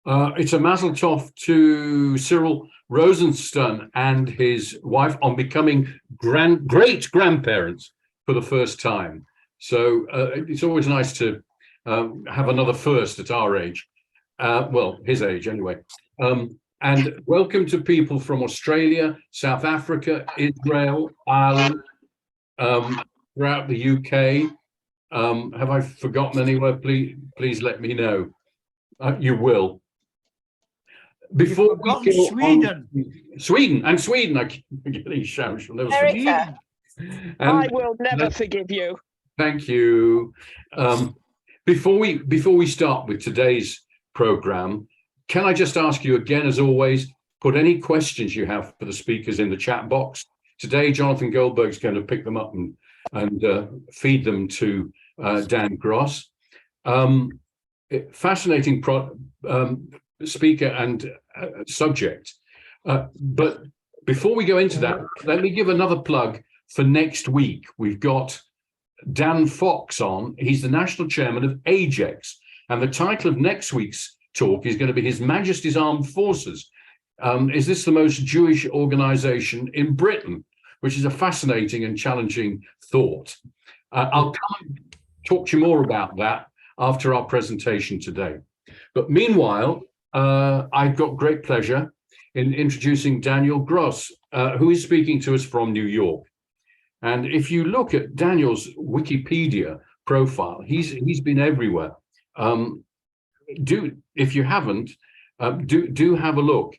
It's a mazel tov to Cyril Rosenstern and his wife on becoming great grandparents for the first time. So it's always nice to have another first at our age. Well, his age anyway. And welcome to people from Australia, South Africa, Israel, Ireland, throughout the UK. Have I forgotten anywhere? Please let me know. You will. Before we go Sweden. Sweden, I keep getting shouted. America. I will never forgive you. Thank you. Before we start with today's program, can I just ask you again, as always, put any questions you have for the speakers in the chat box. Today, Jonathan Goldberg is going to pick them up and feed them to Dan Gross. Fascinating speaker and subject. But before we go into that, let me give another plug for next week. We've got Dan Fox on. He's the national chairman of AJEX. And the title of next week's talk is going to be His Majesty's Armed Forces. Is this the most Jewish organization in Britain? Which is a fascinating and challenging thought. I'll come and talk to you more about that after our presentation today. But meanwhile, I've got great pleasure in introducing Daniel Gross, who is speaking to us from New York. And if you look at Daniel's Wikipedia profile, he's been everywhere. If you haven't, do have a look.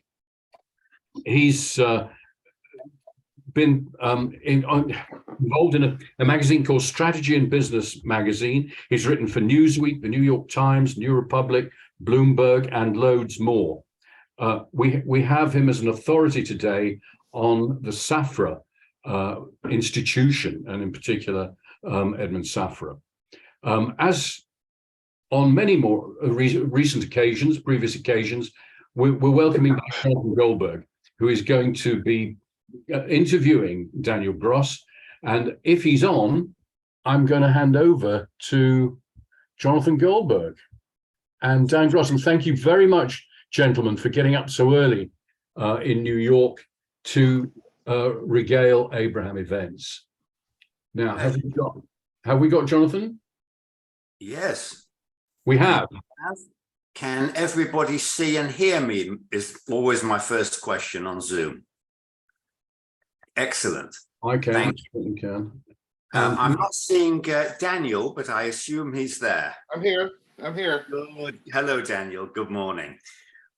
He's been involved in a magazine called Strategy and Business Magazine. He's written for Newsweek, the New York Times, New Republic, Bloomberg, and loads more. We have him as an authority today on the Safra institution, and in particular, Edmund Safra. As on many more recent occasions, previous occasions, we're welcoming Jonathan Goldberg, who is going to be interviewing Daniel Gross. And if he's on, I'm going to hand over to Jonathan Goldberg and Dan Gross. And thank you very much, gentlemen, for getting up so early in New York to regale Abraham events. Now, have we got Jonathan? Yes. We have. Can everybody see and hear me? Is always my first question on Zoom. Excellent. I can. Thank you. Can. I'm not seeing Daniel, but I assume he's there. I'm here. Good. Hello, Daniel. Good morning.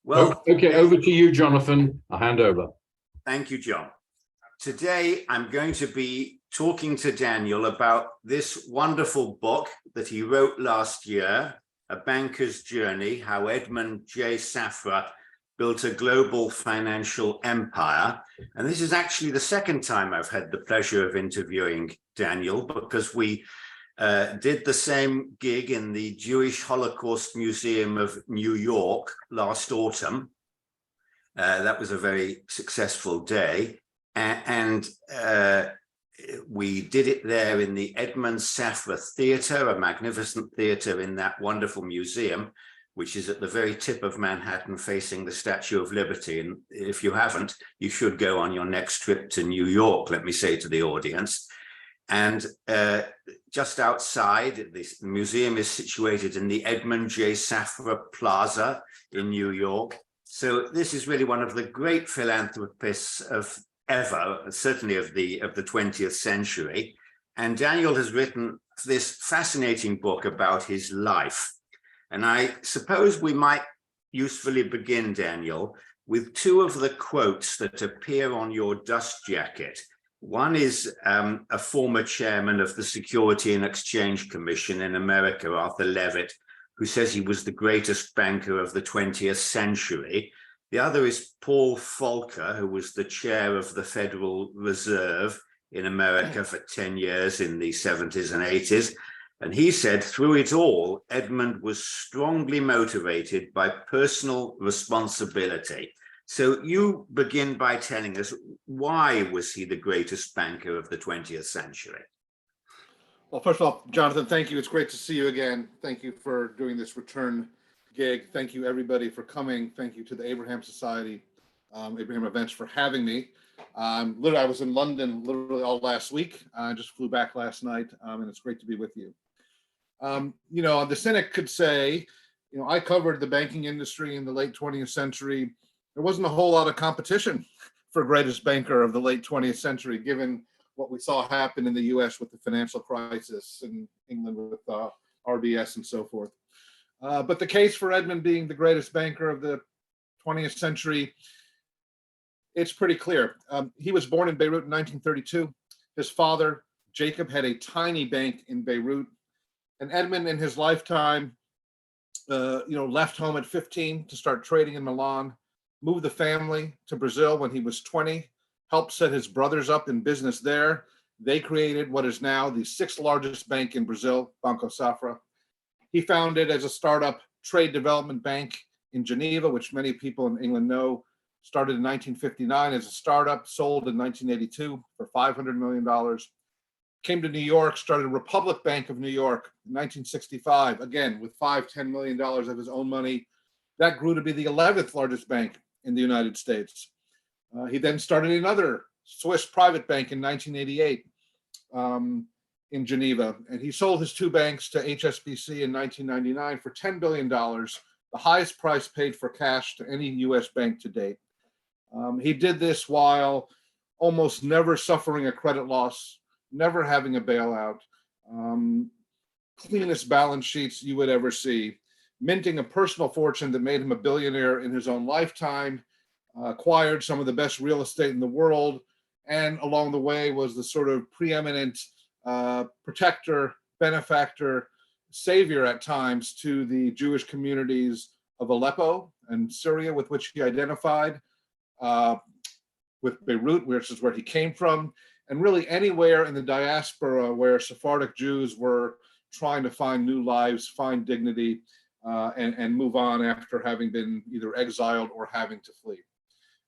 Well, okay, over to you, Jonathan. I'll hand over. Thank you, John. Today, I'm going to be talking to Daniel about this wonderful book that he wrote last year, A Banker's Journey, How Edmund J. Safra Built a Global Financial Empire. And this is actually the second time I've had the pleasure of interviewing Daniel, because we did the same gig in the Jewish Holocaust Museum of New York last autumn. That was a very successful day. And we did it there in the Edmund Safra Theater, a magnificent theater in that wonderful museum, which is at the very tip of Manhattan facing the Statue of Liberty. And if you haven't, you should go on your next trip to New York, let me say to the audience. And just outside, the museum is situated in the Edmund J. Safra Plaza in New York. So this is really one of the great philanthropists of ever, certainly of the 20th century. And Daniel has written this fascinating book about his life. And I suppose we might usefully begin, Daniel, with two of the quotes that appear on your dust jacket. One is a former chairman of the Security and Exchange Commission in America, Arthur Levitt, who says he was the greatest banker of the 20th century. The other is Paul Volcker, who was the chair of the Federal Reserve in America for 10 years in the 70s and 80s. And he said, through it all, Edmund was strongly motivated by personal responsibility. So you begin by telling us, why was he the greatest banker of the 20th century? Well, first of all, Jonathan, thank you. It's great to see you again. Thank you for doing this return gig. Thank you, everybody, for coming. Thank you to the Abraham Society, Abraham Events, for having me. Literally, I was in London literally all last week. I just flew back last night, and it's great to be with you. The cynic could say, I covered the banking industry in the late 20th century. There wasn't a whole lot of competition for greatest banker of the late 20th century, given what we saw happen in the US with the financial crisis, and England with RBS and so forth. But the case for Edmund being the greatest banker of the 20th century, it's pretty clear. He was born in Beirut in 1932. His father, Jacob, had a tiny bank in Beirut. And Edmund, in his lifetime, left home at 15 to start trading in Milan, moved the family to Brazil when he was 20, helped set his brothers up in business there. They created what is now the 6th largest bank in Brazil, Banco Safra. He founded as a startup trade development bank in Geneva, which many people in England know, started in 1959 as a startup, sold in 1982 for $500 million. Came to New York, started Republic Bank of New York in 1965, again, with $5-10 million of his own money. That grew to be the 11th largest bank in the United States. He then started another Swiss private bank in 1988 in Geneva, and he sold his 2 banks to HSBC in 1999 for $10 billion, the highest price paid for cash to any US bank to date. He did this while almost never suffering a credit loss, never having a bailout, cleanest balance sheets you would ever see, minting a personal fortune that made him a billionaire in his own lifetime, acquired some of the best real estate in the world, and along the way was the sort of preeminent protector, benefactor, savior at times to the Jewish communities of Aleppo and Syria, with which he identified, with Beirut, which is where he came from, and really anywhere in the diaspora where Sephardic Jews were trying to find new lives, find dignity, and move on after having been either exiled or having to flee.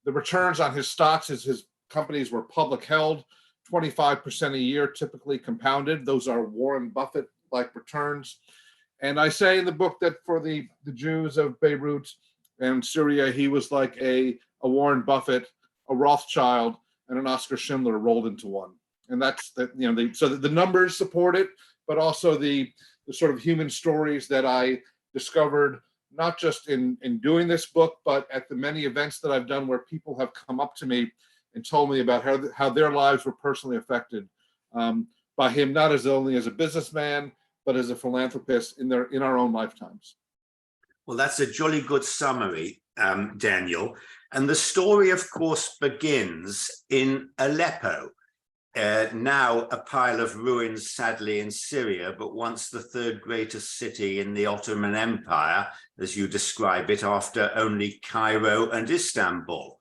The returns on his stocks, as his companies were public held, 25% a year, typically compounded. Those are Warren Buffett-like returns. And I say in the book that for the Jews of Beirut and Syria, he was like a Warren Buffett, a Rothschild, and an Oscar Schindler rolled into one. And that's so the numbers support it, but also the sort of human stories that I discovered, not just in doing this book, but at the many events that I've done where people have come up to me and told me about how their lives were personally affected by him, not as only as a businessman, but as a philanthropist in our own lifetimes. Well, that's a jolly good summary, Daniel. And the story, of course, begins in Aleppo, now a pile of ruins, sadly, in Syria, but once the 3rd greatest city in the Ottoman Empire, as you describe it, after only Cairo and Istanbul.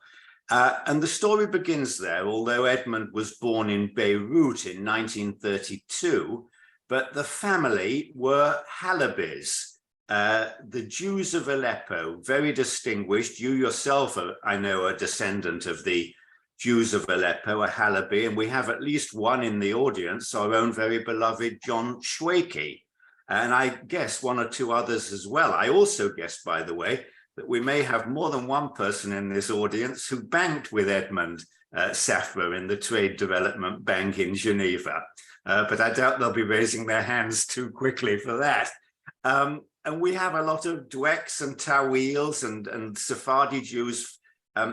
And the story begins there, although Edmund was born in Beirut in 1932, but the family were Halabis. The Jews of Aleppo, very distinguished. You yourself, I know, are a descendant of the Jews of Aleppo, a Halabi, and we have at least one in the audience, our own very beloved John Shweki, and I guess 1 or 2 others as well. I also guess, by the way, that we may have more than one person in this audience who banked with Edmund Safra in the Trade Development Bank in Geneva, but I doubt they'll be raising their hands too quickly for that. And we have a lot of Dweks and Tawils and Sephardi Jews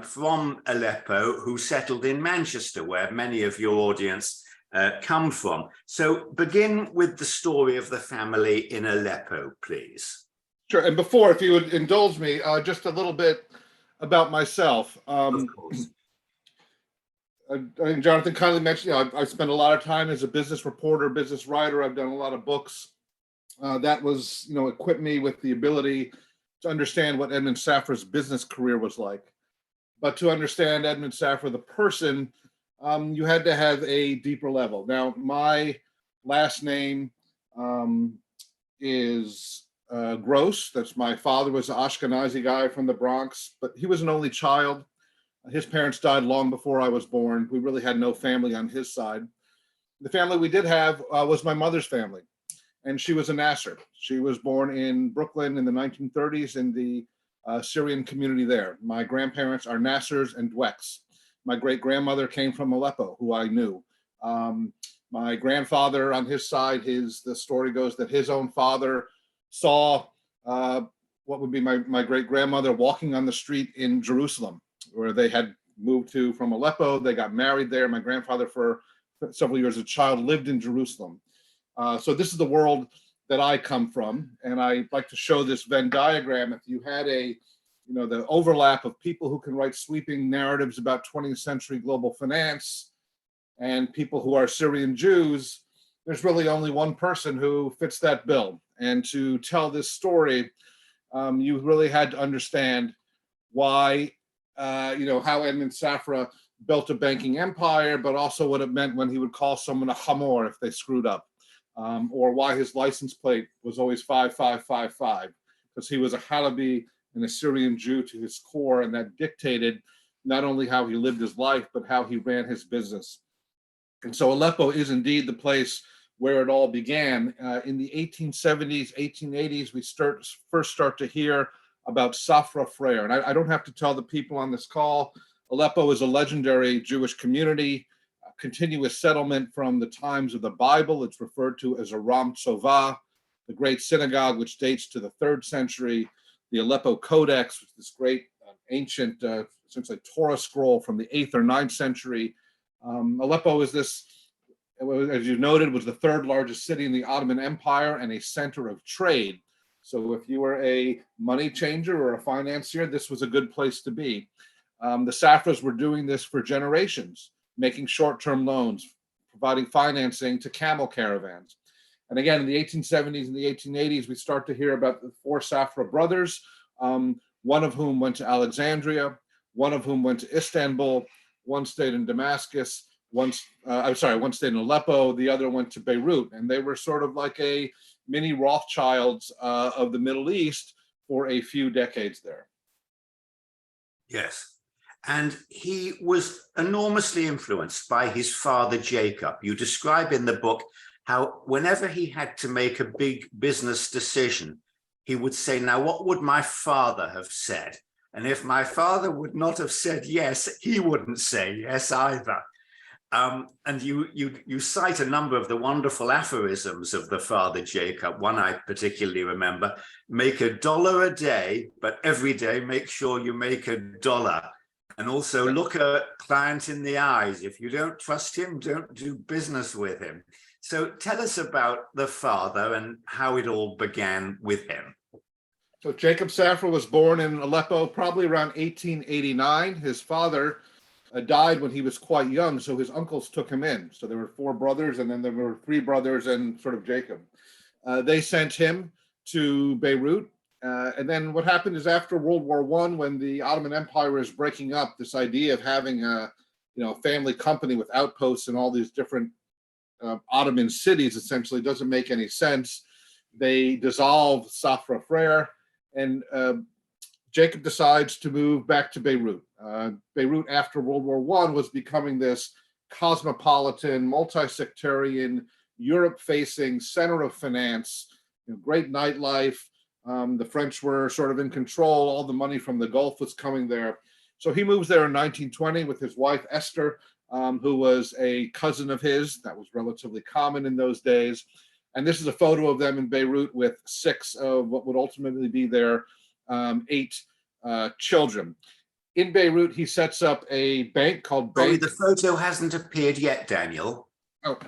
from Aleppo who settled in Manchester, where many of your audience come from. So begin with the story of the family in Aleppo, please. Sure. And before, if you would indulge me, just a little bit about myself. Of course. I think Jonathan kindly mentioned, I've spent a lot of time as a business reporter, business writer. I've done a lot of books. That was, equipped me with the ability to understand what Edmund Safra's business career was like. But to understand Edmund Safra, the person, you had to have a deeper level. Now, my last name is Gross. That's my father was an Ashkenazi guy from the Bronx, but he was an only child. His parents died long before I was born. We really had no family on his side. The family we did have was my mother's family. and she was a Nasser. She was born in Brooklyn in the 1930s in the Syrian community there. My grandparents are Nassers and Dweks. My great-grandmother came from Aleppo, who I knew. My grandfather on his side, the story goes that his own father saw what would be my great-grandmother walking on the street in Jerusalem, where they had moved to from Aleppo. They got married there. My grandfather, for several years as a child, lived in Jerusalem. So this is the world that I come from. And I like to show this Venn diagram. If you had the overlap of people who can write sweeping narratives about 20th century global finance and people who are Syrian Jews, there's really only one person who fits that bill. And to tell this story, you really had to understand why, how Edmund Safra built a banking empire, but also what it meant when he would call someone a hamor if they screwed up, or why his license plate was always 5555, because he was a Halabi, an Assyrian Jew to his core, and that dictated not only how he lived his life, but how he ran his business. And so Aleppo is indeed the place where it all began. In the 1870s, 1880s, we first start to hear about Safra Freire. And I don't have to tell the people on this call, Aleppo is a legendary Jewish community, a continuous settlement from the times of the Bible. It's referred to as a Ram Tsova, the great synagogue, which dates to the 3rd century, the Aleppo Codex, which is this great ancient, essentially Torah scroll from the 8th or 9th century. Aleppo is as you noted, was the 3rd largest city in the Ottoman Empire and a center of trade. So if you were a money changer or a financier, this was a good place to be. The Safras were doing this for generations, making short-term loans, providing financing to camel caravans. And again, in the 1870s and the 1880s, we start to hear about the 4 Safra brothers, one of whom went to Alexandria, one of whom went to Istanbul, one stayed in Damascus, one stayed in Aleppo, the other went to Beirut. And they were sort of like a mini Rothschilds of the Middle East for a few decades there. Yes. And he was enormously influenced by his father, Jacob. You describe in the book how whenever he had to make a big business decision, he would say, now, what would my father have said? And if my father would not have said yes, he wouldn't say yes either. And you cite a number of the wonderful aphorisms of the father Jacob. One I particularly remember: make $1 a day, but every day make sure you make $1. And also look a client in the eyes. If you don't trust him, don't do business with him. So tell us about the father and how it all began with him. So Jacob Safra was born in Aleppo probably around 1889. His father died when he was quite young, so his uncles took him in. So there were 4 brothers, and then there were 3 brothers and sort of Jacob. They sent him to Beirut. And then what happened is, after World War I, when the Ottoman Empire is breaking up, this idea of having a family company with outposts in all these different Ottoman cities essentially doesn't make any sense. They dissolve Safra Freire, and Jacob decides to move back to Beirut. Beirut, after World War I, was becoming this cosmopolitan, multi-sectarian, Europe-facing center of finance, great nightlife. The French were sort of in control. All the money from the Gulf was coming there. So he moves there in 1920 with his wife, Esther, who was a cousin of his. That was relatively common in those days. And this is a photo of them in Beirut with 6 of what would ultimately be their 8 children. In Beirut, he sets up a bank called Bank. The photo hasn't appeared yet, Daniel. Oh,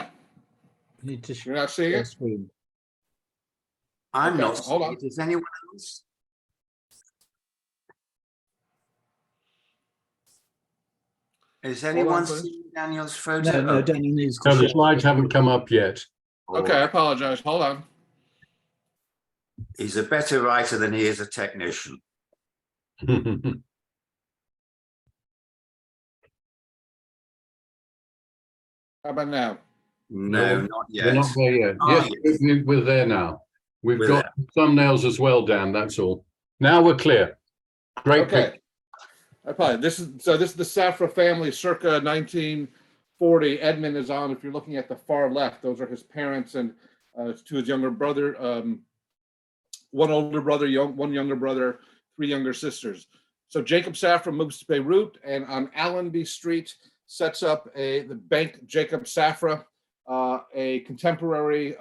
you're not seeing it? I'm Okay, not hold seeing on. it. Is anyone else? Is anyone please. seeing Daniel's photo? No, Daniel needs to No, the share. slides haven't come up yet. Okay, I apologize. Hold on. He's a better writer than he is a technician. How about now? No, not yet. We're not there yet. Oh, Yes, we're there now. We've We're got thumbnails as well, Dan. That's all. Now we're clear. Great Okay. pic. This is the Safra family circa 1940. Edmund is on. If you're looking at the far left, those are his parents, and to his younger brother, one older brother, one younger brother, three younger sisters. So Jacob Safra moves to Beirut, and on Allenby Street sets up the bank Jacob Safra, a contemporary,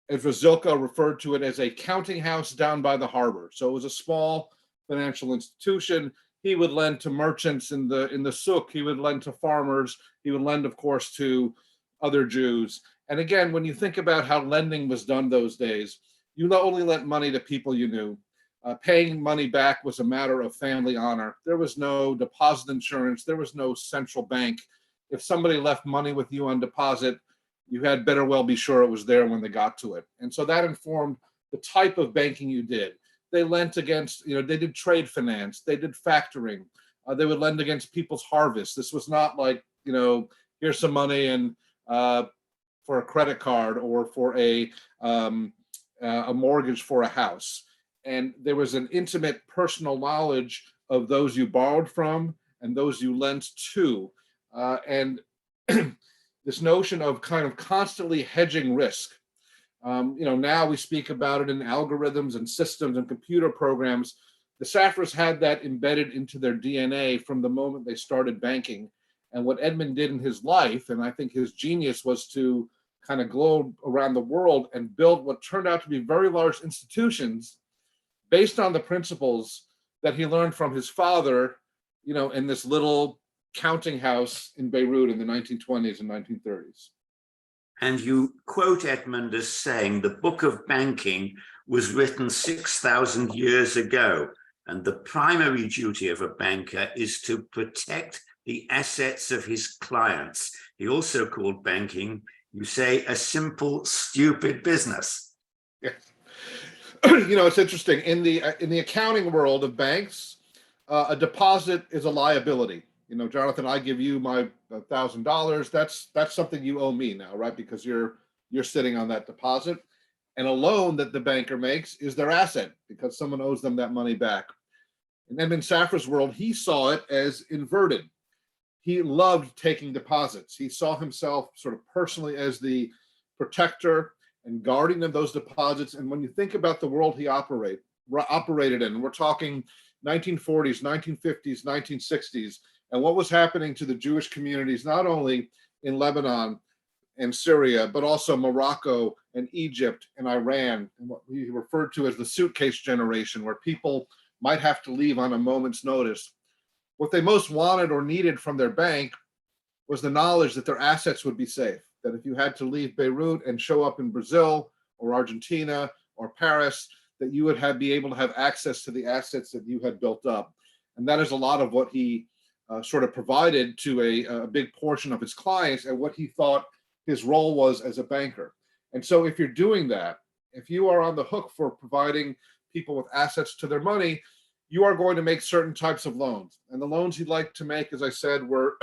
as Razilka referred to it, as a counting house down by the harbor. So it was a small financial institution. He would lend to merchants in the souk. He would lend to farmers. He would lend, of course, to other Jews. And again, when you think about how lending was done those days, you not only lent money to people you knew. Paying money back was a matter of family honor. There was no deposit insurance. There was no central bank. If somebody left money with you on deposit, you had better well be sure it was there when they got to it. And so that informed the type of banking you did. They lent against, they did trade finance. They did factoring. They would lend against people's harvests. This was not like, here's some money and for a credit card or for a mortgage for a house. And there was an intimate personal knowledge of those you borrowed from and those you lent to. And this notion of kind of constantly hedging risk. Now we speak about it in algorithms and systems and computer programs. The Safras had that embedded into their DNA from the moment they started banking. And what Edmund did in his life, and I think his genius, was to kind of globe around the world and build what turned out to be very large institutions based on the principles that he learned from his father, in this little counting house in Beirut in the 1920s and 1930s. And you quote Edmund as saying the book of banking was written 6,000 years ago, and the primary duty of a banker is to protect the assets of his clients. He also called banking, you say, a simple, stupid business. Yes. It's interesting. In the accounting world of banks, a deposit is a liability. Jonathan, I give you my $1,000. That's something you owe me now, right? Because you're sitting on that deposit. And a loan that the banker makes is their asset because someone owes them that money back. In Edmund Safra's world, he saw it as inverted. He loved taking deposits. He saw himself sort of personally as the protector and guardian of those deposits. And when you think about the world he operated in, we're talking 1940s, 1950s, 1960s, and what was happening to the Jewish communities, not only in Lebanon and Syria, but also Morocco and Egypt and Iran, and what we referred to as the suitcase generation, where people might have to leave on a moment's notice. What they most wanted or needed from their bank was the knowledge that their assets would be safe, that if you had to leave Beirut and show up in Brazil or Argentina or Paris, that you would be able to have access to the assets that you had built up. And that is a lot of what he sort of provided to a big portion of his clients and what he thought his role was as a banker. And so if you're doing that, if you are on the hook for providing people with assets to their money, you are going to make certain types of loans. And the loans he'd like to make, as I said, were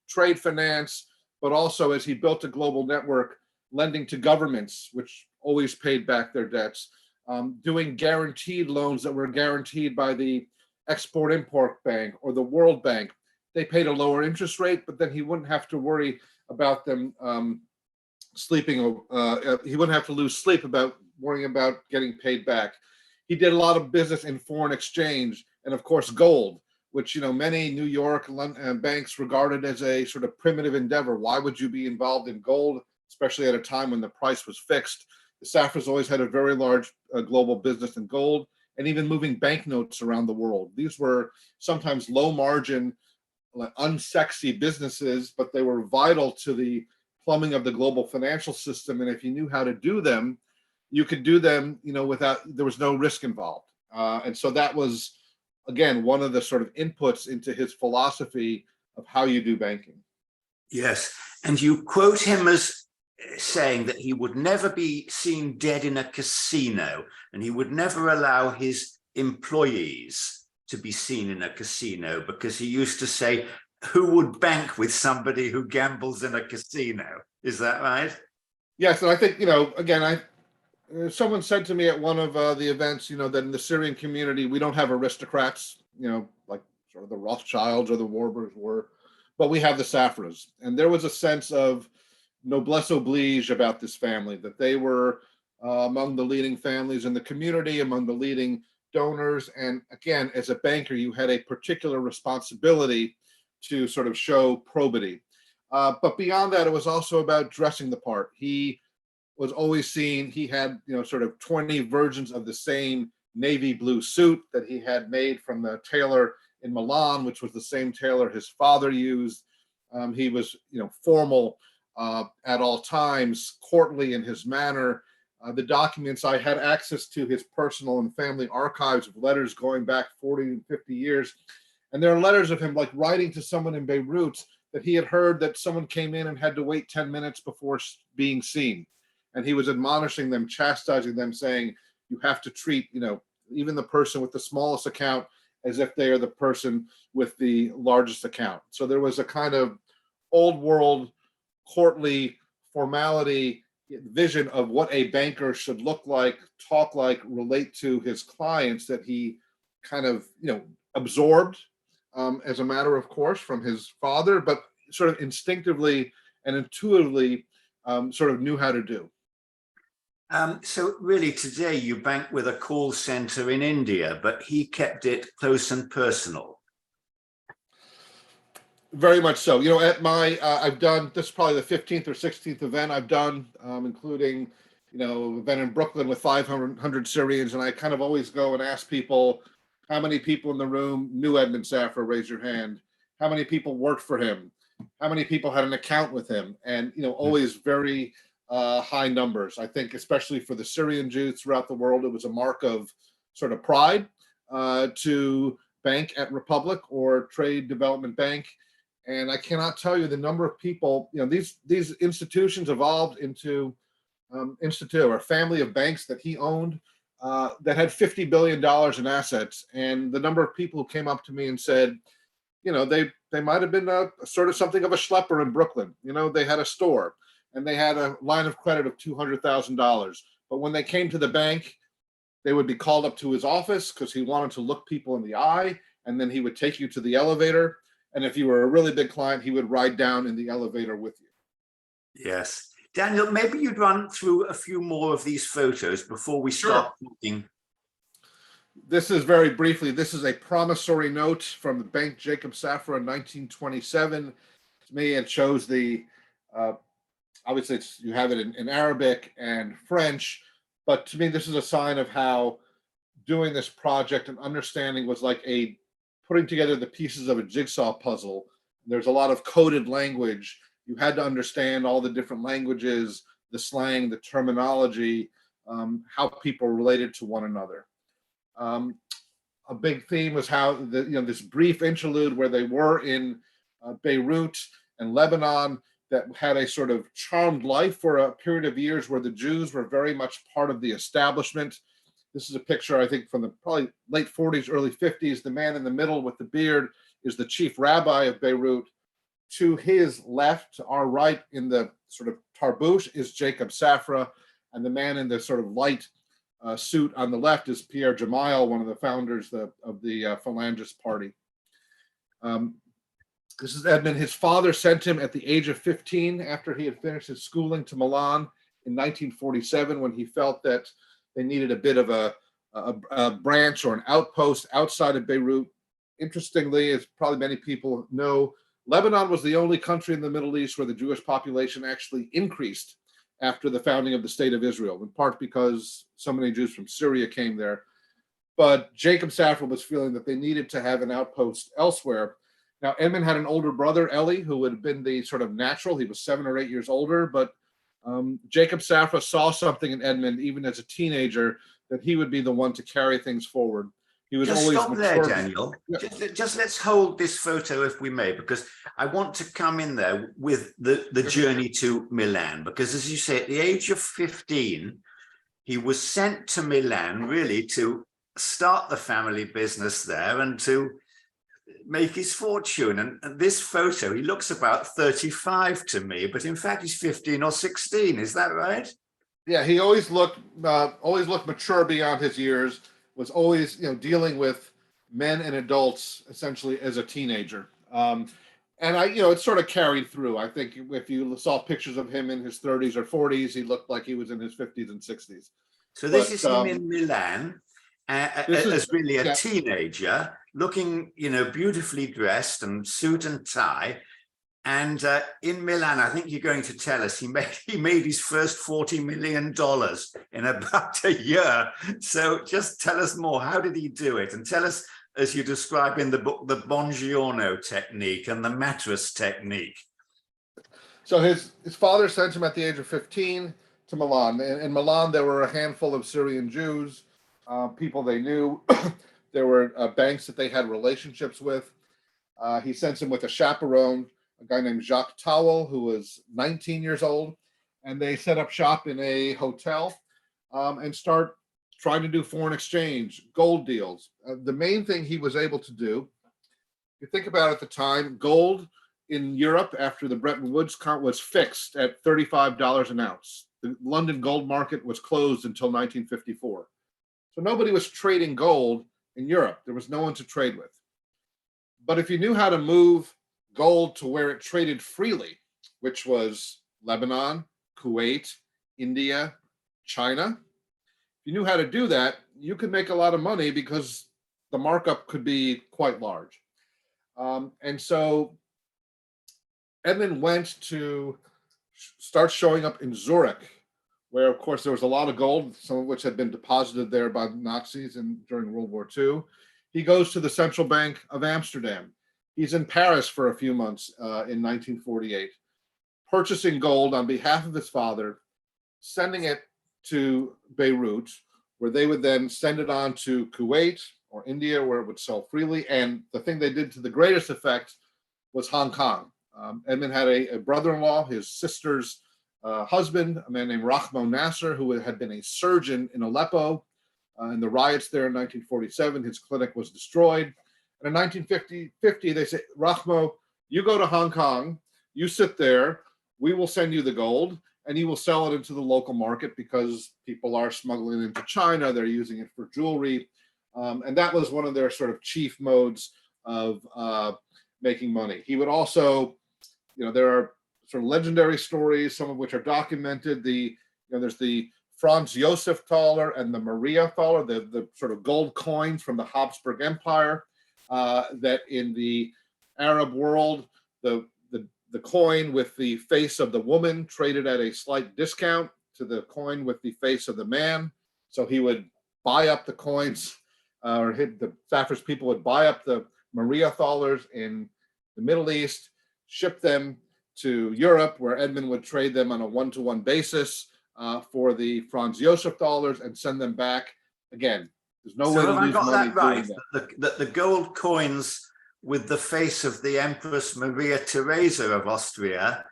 trade finance, but also, as he built a global network, lending to governments, which always paid back their debts, doing guaranteed loans that were guaranteed by the Export-Import Bank or the World Bank. They paid a lower interest rate, but then he wouldn't have to worry about them sleeping. He wouldn't have to lose sleep about worrying about getting paid back. He did a lot of business in foreign exchange and, of course, gold, which many New York banks regarded as a sort of primitive endeavor. Why would you be involved in gold, especially at a time when the price was fixed? The Safras always had a very large global business in gold and even moving banknotes around the world. These were sometimes low margin, unsexy businesses, but they were vital to the plumbing of the global financial system. And if you knew how to do them, you could do them, without, there was no risk involved. And so that was, again, one of the sort of inputs into his philosophy of how you do banking. Yes. And you quote him as saying that he would never be seen dead in a casino, and he would never allow his employees to be seen in a casino, because he used to say, who would bank with somebody who gambles in a casino? Is that right? Yes. And I think, again, someone said to me at one of the events, that in the Syrian community, we don't have aristocrats, like sort of the Rothschilds or the Warburgs were, but we have the Safras. And there was a sense of noblesse oblige about this family, that they were among the leading families in the community, among the leading donors. And again, as a banker, you had a particular responsibility to sort of show probity. But beyond that, it was also about dressing the part. He was always seen, he had, sort of 20 versions of the same navy blue suit that he had made from the tailor in Milan, which was the same tailor his father used. He was, formal at all times, courtly in his manner. The documents, I had access to his personal and family archives of letters going back 40 and 50 years. And there are letters of him like writing to someone in Beirut that he had heard that someone came in and had to wait 10 minutes before being seen. And he was admonishing them, chastising them, saying, you have to treat, even the person with the smallest account as if they are the person with the largest account. So there was a kind of old world, courtly formality vision of what a banker should look like, talk like, relate to his clients that he kind of, absorbed as a matter of course from his father, but sort of instinctively and intuitively sort of knew how to do. So really today you bank with a call center in India, but he kept it close and personal. Very much so. At my, I've done, this is probably the 15th or 16th event I've done, including, event in Brooklyn with 500 Syrians. And I kind of always go and ask people, how many people in the room knew Edmund Safra? Raise your hand. How many people worked for him? How many people had an account with him? And, always very high numbers. I think especially for the Syrian Jews throughout the world, it was a mark of sort of pride to bank at Republic or Trade Development Bank. And I cannot tell you the number of people, these institutions evolved into a family of banks that he owned that had $50 billion in assets. And the number of people who came up to me and said, they might have been a sort of something of a schlepper in Brooklyn. They had a store and they had a line of credit of $200,000. But when they came to the bank, they would be called up to his office because he wanted to look people in the eye. And then he would take you to the elevator. And if you were a really big client, he would ride down in the elevator with you. Yes. Daniel, maybe you'd run through a few more of these photos before we start talking. This is very briefly, this is a promissory note from the Bank Jacob Safra in 1927. To me, it shows the, obviously you have it in Arabic and French, but to me, this is a sign of how doing this project and understanding was like putting together the pieces of a jigsaw puzzle. There's a lot of coded language. You had to understand all the different languages, the slang, the terminology, how people related to one another. A big theme was how this brief interlude where they were in Beirut and Lebanon that had a sort of charmed life for a period of years where the Jews were very much part of the establishment. This is a picture, I think, from the probably late 40s, early 50s. The man in the middle with the beard is the chief rabbi of Beirut. To his left, to our right, in the sort of tarbouche is Jacob Safra, and the man in the sort of light suit on the left is Pierre Gemayel, one of the founders of the Phalangist Party. This is Edmund. His father sent him at the age of 15 after he had finished his schooling to Milan in 1947 when he felt that they needed a bit of a branch or an outpost outside of Beirut. Interestingly, as probably many people know, Lebanon was the only country in the Middle East where the Jewish population actually increased after the founding of the state of Israel, in part because so many Jews from Syria came there. But Jacob Safra was feeling that they needed to have an outpost elsewhere. Now, Edmund had an older brother, Eli, who would have been the sort of natural. He was 7 or 8 years older, but Jacob Safra saw something in Edmund, even as a teenager, that he would be the one to carry things forward. He was just always stop mature. there, Daniel. Yeah. Just let's hold this photo, if we may, because I want to come in there with the journey to Milan. Because as you say, at the age of 15, he was sent to Milan really to start the family business there and to make his fortune. And this photo, he looks about 35 to me, but in fact he's 15 or 16. Is that right? Yeah, he always looked mature beyond his years. Was always dealing with men and adults essentially as a teenager. And it sort of carried through. I think if you saw pictures of him in his 30s or 40s, he looked like he was in his 50s and 60s. So this is him in Milan, as really a yeah. teenager, looking, beautifully dressed and suit and tie. And in Milan, I think you're going to tell us he made his first $40 million in about a year. So just tell us more. How did he do it? And tell us, as you describe in the book, the Buongiorno technique and the mattress technique. So his father sent him at the age of 15 to Milan. In Milan, there were a handful of Syrian Jews, people they knew. There were banks that they had relationships with. He sent him with a chaperone, a guy named Jacques Towel, who was 19 years old. And they set up shop in a hotel and start trying to do foreign exchange, gold deals. The main thing he was able to do, if you think about it at the time, gold in Europe after the Bretton Woods was fixed at $35 an ounce. The London gold market was closed until 1954. So nobody was trading gold in Europe. There was no one to trade with. But if you knew how to move gold to where it traded freely, which was Lebanon, Kuwait, India, China, if you knew how to do that, you could make a lot of money because the markup could be quite large. And so Edmund went to start showing up in Zurich, where, of course, there was a lot of gold, some of which had been deposited there by the Nazis during World War II. He goes to the Central Bank of Amsterdam. He's in Paris for a few months in 1948, purchasing gold on behalf of his father, sending it to Beirut, where they would then send it on to Kuwait or India, where it would sell freely. And the thing they did to the greatest effect was Hong Kong. Edmund had a brother-in-law, his sister's husband, a man named Rahmo Nasser, who had been a surgeon in Aleppo. In the riots there in 1947, his clinic was destroyed. And in 1950, they say, Rahmo, you go to Hong Kong, you sit there, we will send you the gold, and you will sell it into the local market because people are smuggling it into China, they're using it for jewelry. And that was one of their sort of chief modes of making money. He would also, there are sort of legendary stories, some of which are documented. There's the Franz Josef Thaler and the Maria Thaler, the sort of gold coins from the Habsburg Empire, that in the Arab world, the coin with the face of the woman traded at a slight discount to the coin with the face of the man. So he would buy up the coins, the Saffras people would buy up the Maria Thalers in the Middle East, ship them to Europe, where Edmund would trade them on a one-to-one basis for the Franz Josef Thalers and send them back. Again, there's no way to lose money. So have I got that right? That the gold coins with the face of the Empress Maria Theresa of Austria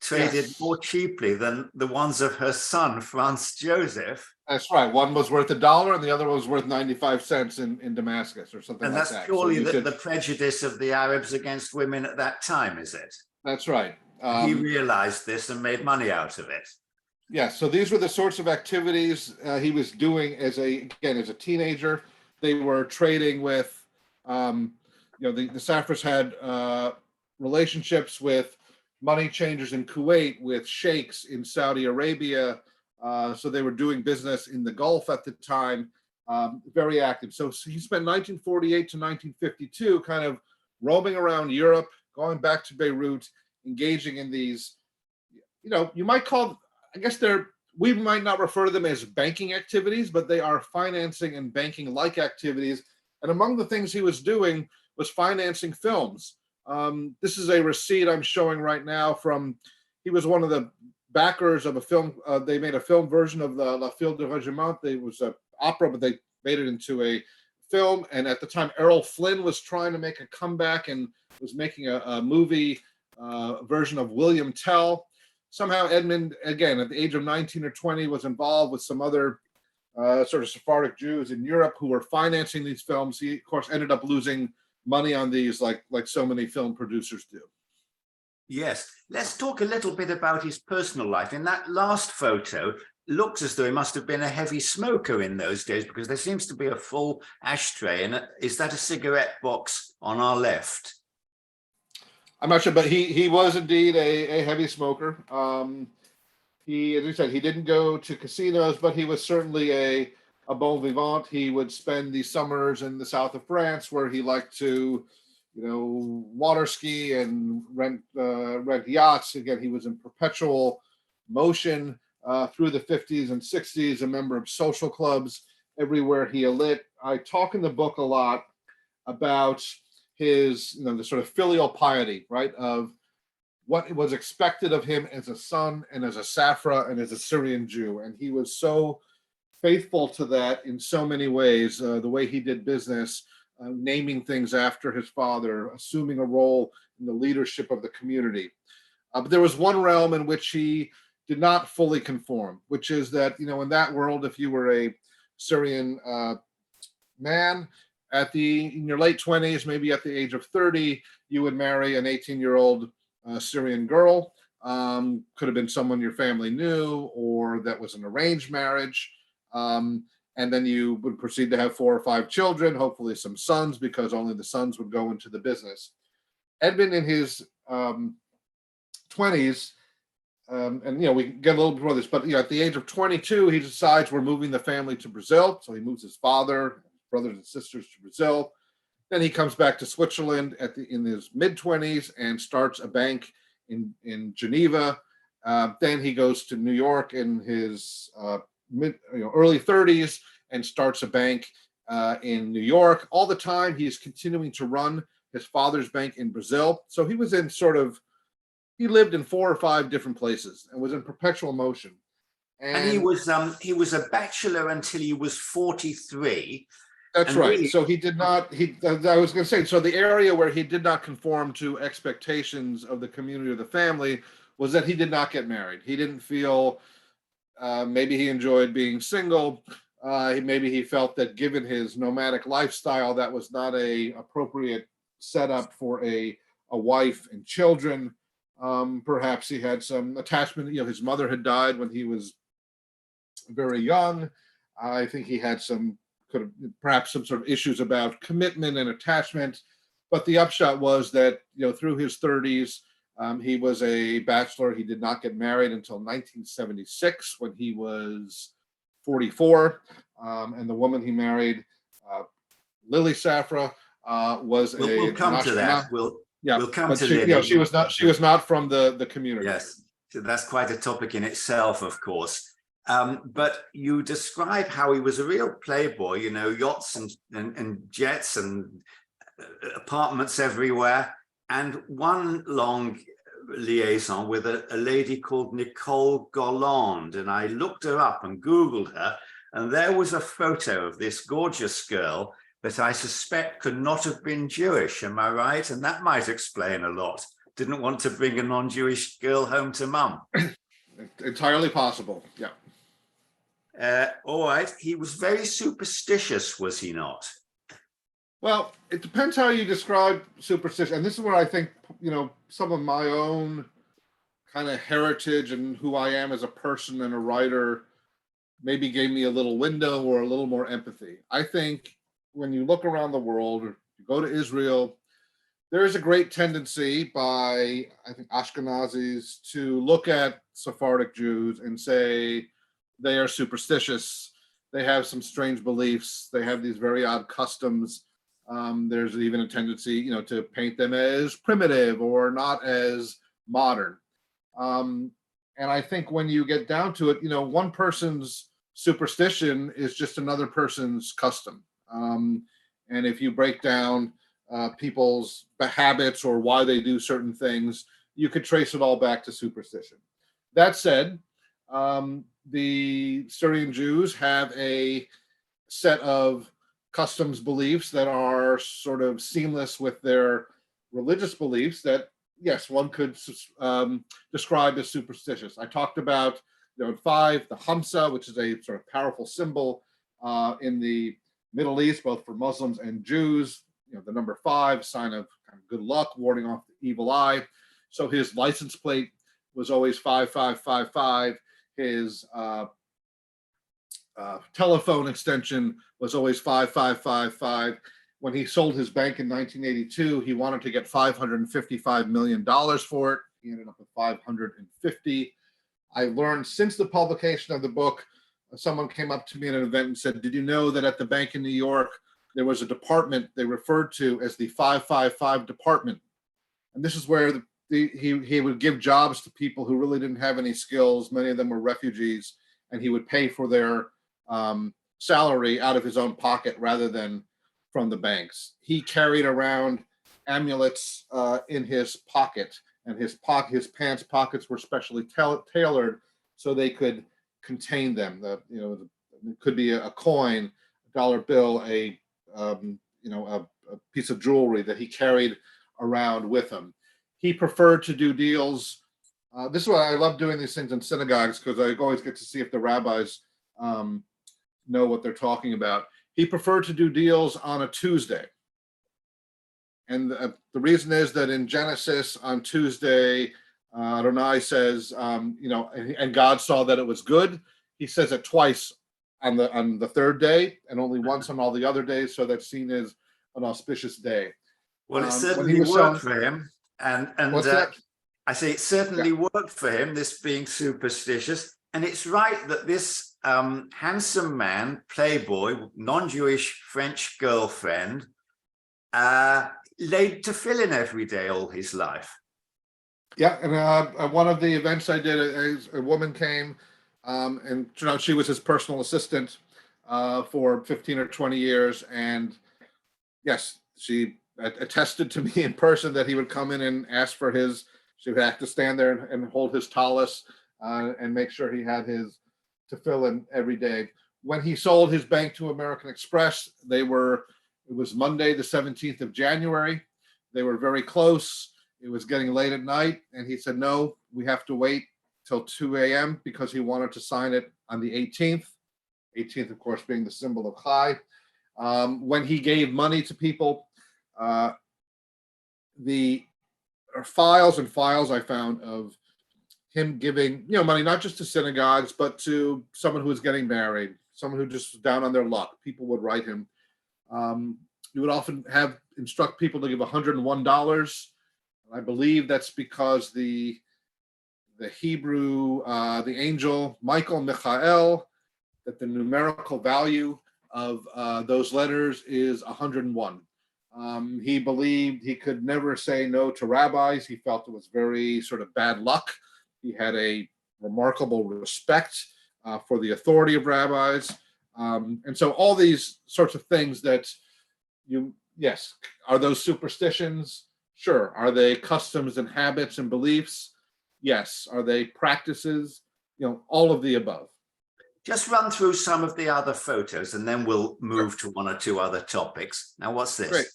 traded more cheaply than the ones of her son, Franz Joseph. That's right. One was worth $1 and the other was worth 95 cents in Damascus or something like that. And that's purely the prejudice of the Arabs against women at that time, is it? That's right. He realized this and made money out of it. Yeah, so these were the sorts of activities he was doing as a teenager. They were trading with, the Saffras had relationships with money changers in Kuwait, with sheikhs in Saudi Arabia. So they were doing business in the Gulf at the time, very active. So he spent 1948 to 1952 kind of roaming around Europe, going back to Beirut, engaging in these, you might call, I guess we might not refer to them as banking activities, but they are financing and banking-like activities. And among the things he was doing was financing films. This is a receipt I'm showing right now he was one of the backers of a film. They made a film version of the La Fille de Regiment. It was an opera, but they made it into a film. And at the time, Errol Flynn was trying to make a comeback and was making a movie version of William Tell. Somehow Edmund, again, at the age of 19 or 20, was involved with some other sort of Sephardic Jews in Europe who were financing these films. He, of course, ended up losing money on these like so many film producers do. Yes. Let's talk a little bit about his personal life. In that last photo, looks as though he must have been a heavy smoker in those days, because there seems to be a full ashtray. And is that a cigarette box on our left? I'm not sure, but he was indeed a heavy smoker. He, as you said, he didn't go to casinos, but he was certainly a bon vivant. He would spend the summers in the south of France, where he liked to, water ski and rent yachts. Again, he was in perpetual motion through the 50s and 60s, a member of social clubs everywhere he lit. I talk in the book a lot about his, the sort of filial piety, right, of what was expected of him as a son and as a Safra and as a Syrian Jew. And he was so faithful to that in so many ways, the way he did business, naming things after his father, assuming a role in the leadership of the community. But there was one realm in which he did not fully conform, which is that, in that world, if you were a Syrian man in your late 20s, maybe at the age of 30, you would marry an 18-year-old Syrian girl. Could have been someone your family knew, or that was an arranged marriage. And then you would proceed to have 4 or 5 children, hopefully some sons, because only the sons would go into the business. Edmund, in his 20s, and we can get a little before this, but at the age of 22, he decides we're moving the family to Brazil. So he moves his father, brothers and sisters to Brazil. Then he comes back to Switzerland in his mid-20s and starts a bank in Geneva. Then he goes to New York in his early 30s and starts a bank in New York. All the time he's continuing to run his father's bank in Brazil. So he was in he lived in 4 or 5 different places and was in perpetual motion. And he was a bachelor until he was 43. That's right. Really, so he did not, I was going to say, so the area where he did not conform to expectations of the community or the family was that he did not get married. He didn't feel, maybe he enjoyed being single. Maybe he felt that given his nomadic lifestyle, that was not a appropriate setup for a wife and children. Perhaps he had some attachment. His mother had died when he was very young. I think he had perhaps some sort of issues about commitment and attachment. But the upshot was that, through his 30s, he was a bachelor. He did not get married until 1976, when he was 44. And the woman he married, Lily Safra, was we'll come to that. We'll come to that. She was not from the community. Yes, so that's quite a topic in itself, of course. But you describe how he was a real playboy, yachts and jets and apartments everywhere, and one long liaison with a lady called Nicole Golland. And I looked her up and Googled her, and there was a photo of this gorgeous girl that I suspect could not have been Jewish. Am I right? And that might explain a lot. Didn't want to bring a non-Jewish girl home to mum. Entirely possible, yeah. All right. He was very superstitious, was he not? Well, it depends how you describe superstition. And this is where I think, some of my own kind of heritage and who I am as a person and a writer maybe gave me a little window or a little more empathy. I think when you look around the world, or you go to Israel, there is a great tendency by, I think, Ashkenazis to look at Sephardic Jews and say they are superstitious. They have some strange beliefs. They have these very odd customs. There's even a tendency, to paint them as primitive or not as modern. And I think when you get down to it, one person's superstition is just another person's custom. And if you break down people's habits or why they do certain things, you could trace it all back to superstition. That said, the Syrian Jews have a set of customs beliefs that are sort of seamless with their religious beliefs that, yes, one could describe as superstitious. I talked about, 5, the Hamsa, which is a sort of powerful symbol in the Middle East, both for Muslims and Jews. The number 5, sign of kind of good luck, warding off the evil eye. So his license plate was always 5555. His telephone extension was always 5555. When he sold his bank in 1982, he wanted to get $555 million for it. He ended up with 550. I learned since the publication of the book, someone came up to me at an event and said, did you know that at the bank in New York, there was a department they referred to as the 555 department? And this is where he would give jobs to people who really didn't have any skills. Many of them were refugees, and he would pay for their salary out of his own pocket rather than from the banks. He carried around amulets in his pocket, and his pants pockets were specially tailored so they could contain them. It could be a coin, a dollar bill, a piece of jewelry that he carried around with him. He preferred to do deals. This is why I love doing these things in synagogues, because I always get to see if the rabbis know what they're talking about. He preferred to do deals on a Tuesday. And the reason is that in Genesis on Tuesday, Adonai says, and God saw that it was good. He says it twice on the third day and only once on all the other days. So that's seen as an auspicious day. Well, it certainly worked for him. And I say it certainly worked for him, this being superstitious. And it's right that this handsome man, playboy, non-Jewish French girlfriend, laid tefillin every day all his life. Yeah, and one of the events I did, a woman came, and she was his personal assistant for 15 or 20 years. And yes, she attested to me in person that he would come in and ask for she would have to stand there and hold his tallis and make sure he had his tefillin every day. When he sold his bank to American Express, it was Monday, the 17th of January. They were very close. It was getting late at night. And he said, no, we have to wait till 2 a.m. because he wanted to sign it on the 18th. 18th, of course, being the symbol of Chai. When he gave money to people, the files and files I found of him giving, money, not just to synagogues, but to someone who was getting married, someone who just was down on their luck. People would write him. You would often instruct people to give $101. I believe that's because the Hebrew, the angel Michael, that the numerical value of those letters is 101. He believed he could never say no to rabbis. He felt it was very sort of bad luck. He had a remarkable respect for the authority of rabbis. And so all these sorts of things that are those superstitions? Sure. Are they customs and habits and beliefs? Yes. Are they practices? All of the above. Just run through some of the other photos and then we'll move to one or two other topics. Now, what's this? Great.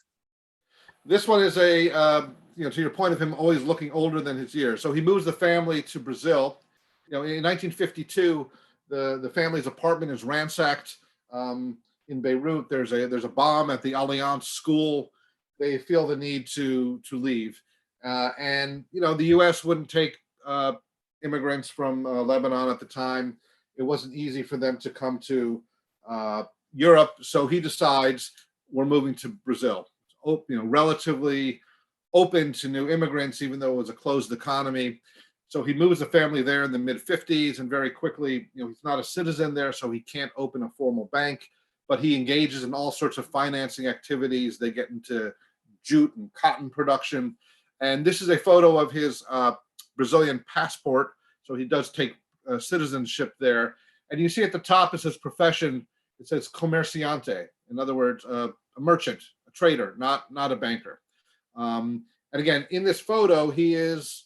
This one is to your point of him always looking older than his years. So he moves the family to Brazil. In 1952, the family's apartment is ransacked in Beirut. There's a bomb at the Alliance school. They feel the need to leave. And the U.S. wouldn't take immigrants from Lebanon at the time. It wasn't easy for them to come to Europe. So he decides we're moving to Brazil. Relatively open to new immigrants, even though it was a closed economy. So he moves the family there in the mid-50s, and very quickly, he's not a citizen there, so he can't open a formal bank, but he engages in all sorts of financing activities. They get into jute and cotton production. And this is a photo of his Brazilian passport. So he does take citizenship there. And you see at the top, it says profession, it says comerciante. In other words, a merchant, a trader, not a banker. And again, in this photo, he is,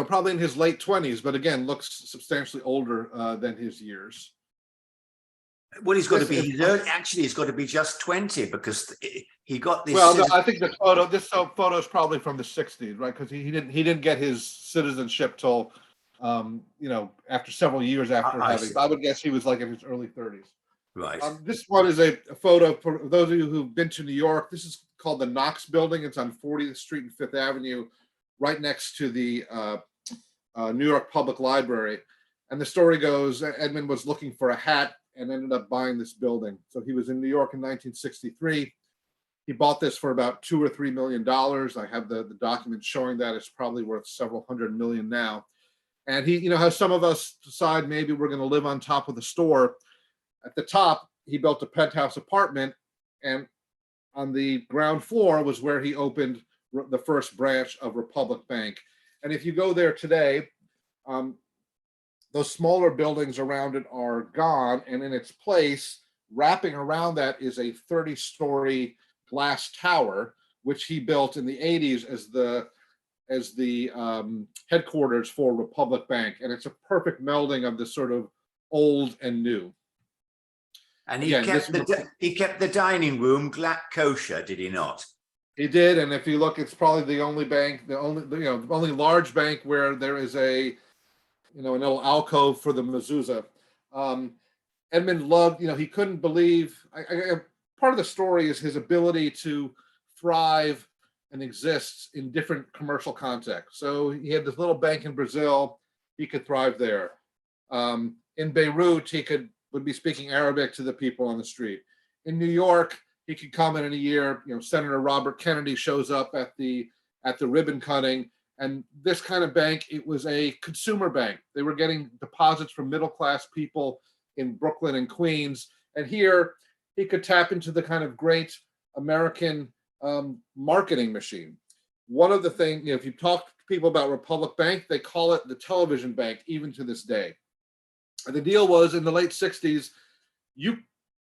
probably in his late 20s, but again, looks substantially older than his years. Well, he's got to be, he's got to be just 20 because he got this. Well, I think this photo is probably from the 60s, right? Because he didn't get his citizenship till, after several years after having, I would guess he was like in his early 30s. Right. This one is a photo for those of you who've been to New York. This is called the Knox Building. It's on 40th Street and 5th Avenue, right next to the New York Public Library. And the story goes, Edmund was looking for a hat and ended up buying this building. So he was in New York in 1963. He bought this for about $2 or $3 million. I have the document showing that it's probably worth several hundred million now. And he, how some of us decide maybe we're going to live on top of the store. At the top, he built a penthouse apartment, and on the ground floor was where he opened the first branch of Republic Bank. And if you go there today, those smaller buildings around it are gone, and in its place, wrapping around that is a 30-story glass tower, which he built in the 80s as the headquarters for Republic Bank. And it's a perfect melding of this sort of old and new. And he kept the dining room kosher, did he not? He did, and if you look, it's probably the only bank, the only large bank where there is a an little alcove for the mezuzah. Edmund loved, he couldn't believe. Part of the story is his ability to thrive and exist in different commercial contexts. So he had this little bank in Brazil, he could thrive there. In Beirut, he would be speaking Arabic to the people on the street. In New York, he could come in a year, Senator Robert Kennedy shows up at the ribbon cutting. And this kind of bank, it was a consumer bank. They were getting deposits from middle-class people in Brooklyn and Queens. And here, he could tap into the kind of great American marketing machine. One of the things, if you talk to people about Republic Bank, they call it the television bank, even to this day. And the deal was, in the late 60s,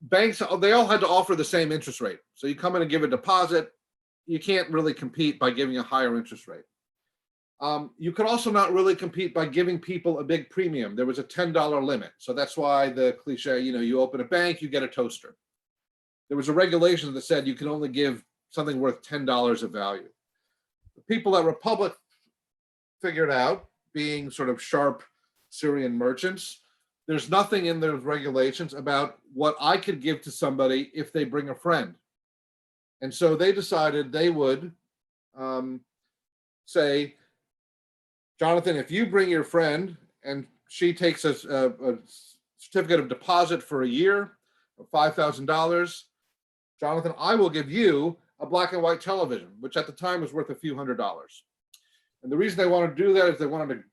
banks, they all had to offer the same interest rate. So you come in and give a deposit, you can't really compete by giving a higher interest rate. You could also not really compete by giving people a big premium. There was a $10 limit. So that's why the cliche, you open a bank, you get a toaster. There was a regulation that said you can only give something worth $10 of value. The people at Republic figured out, being sort of sharp Syrian merchants, there's nothing in those regulations about what I could give to somebody if they bring a friend. And so they decided they would say, Jonathan, if you bring your friend and she takes a certificate of deposit for a year of $5,000, Jonathan, I will give you a black and white television, which at the time was worth a few $100s. And the reason they wanted to do that is they wanted to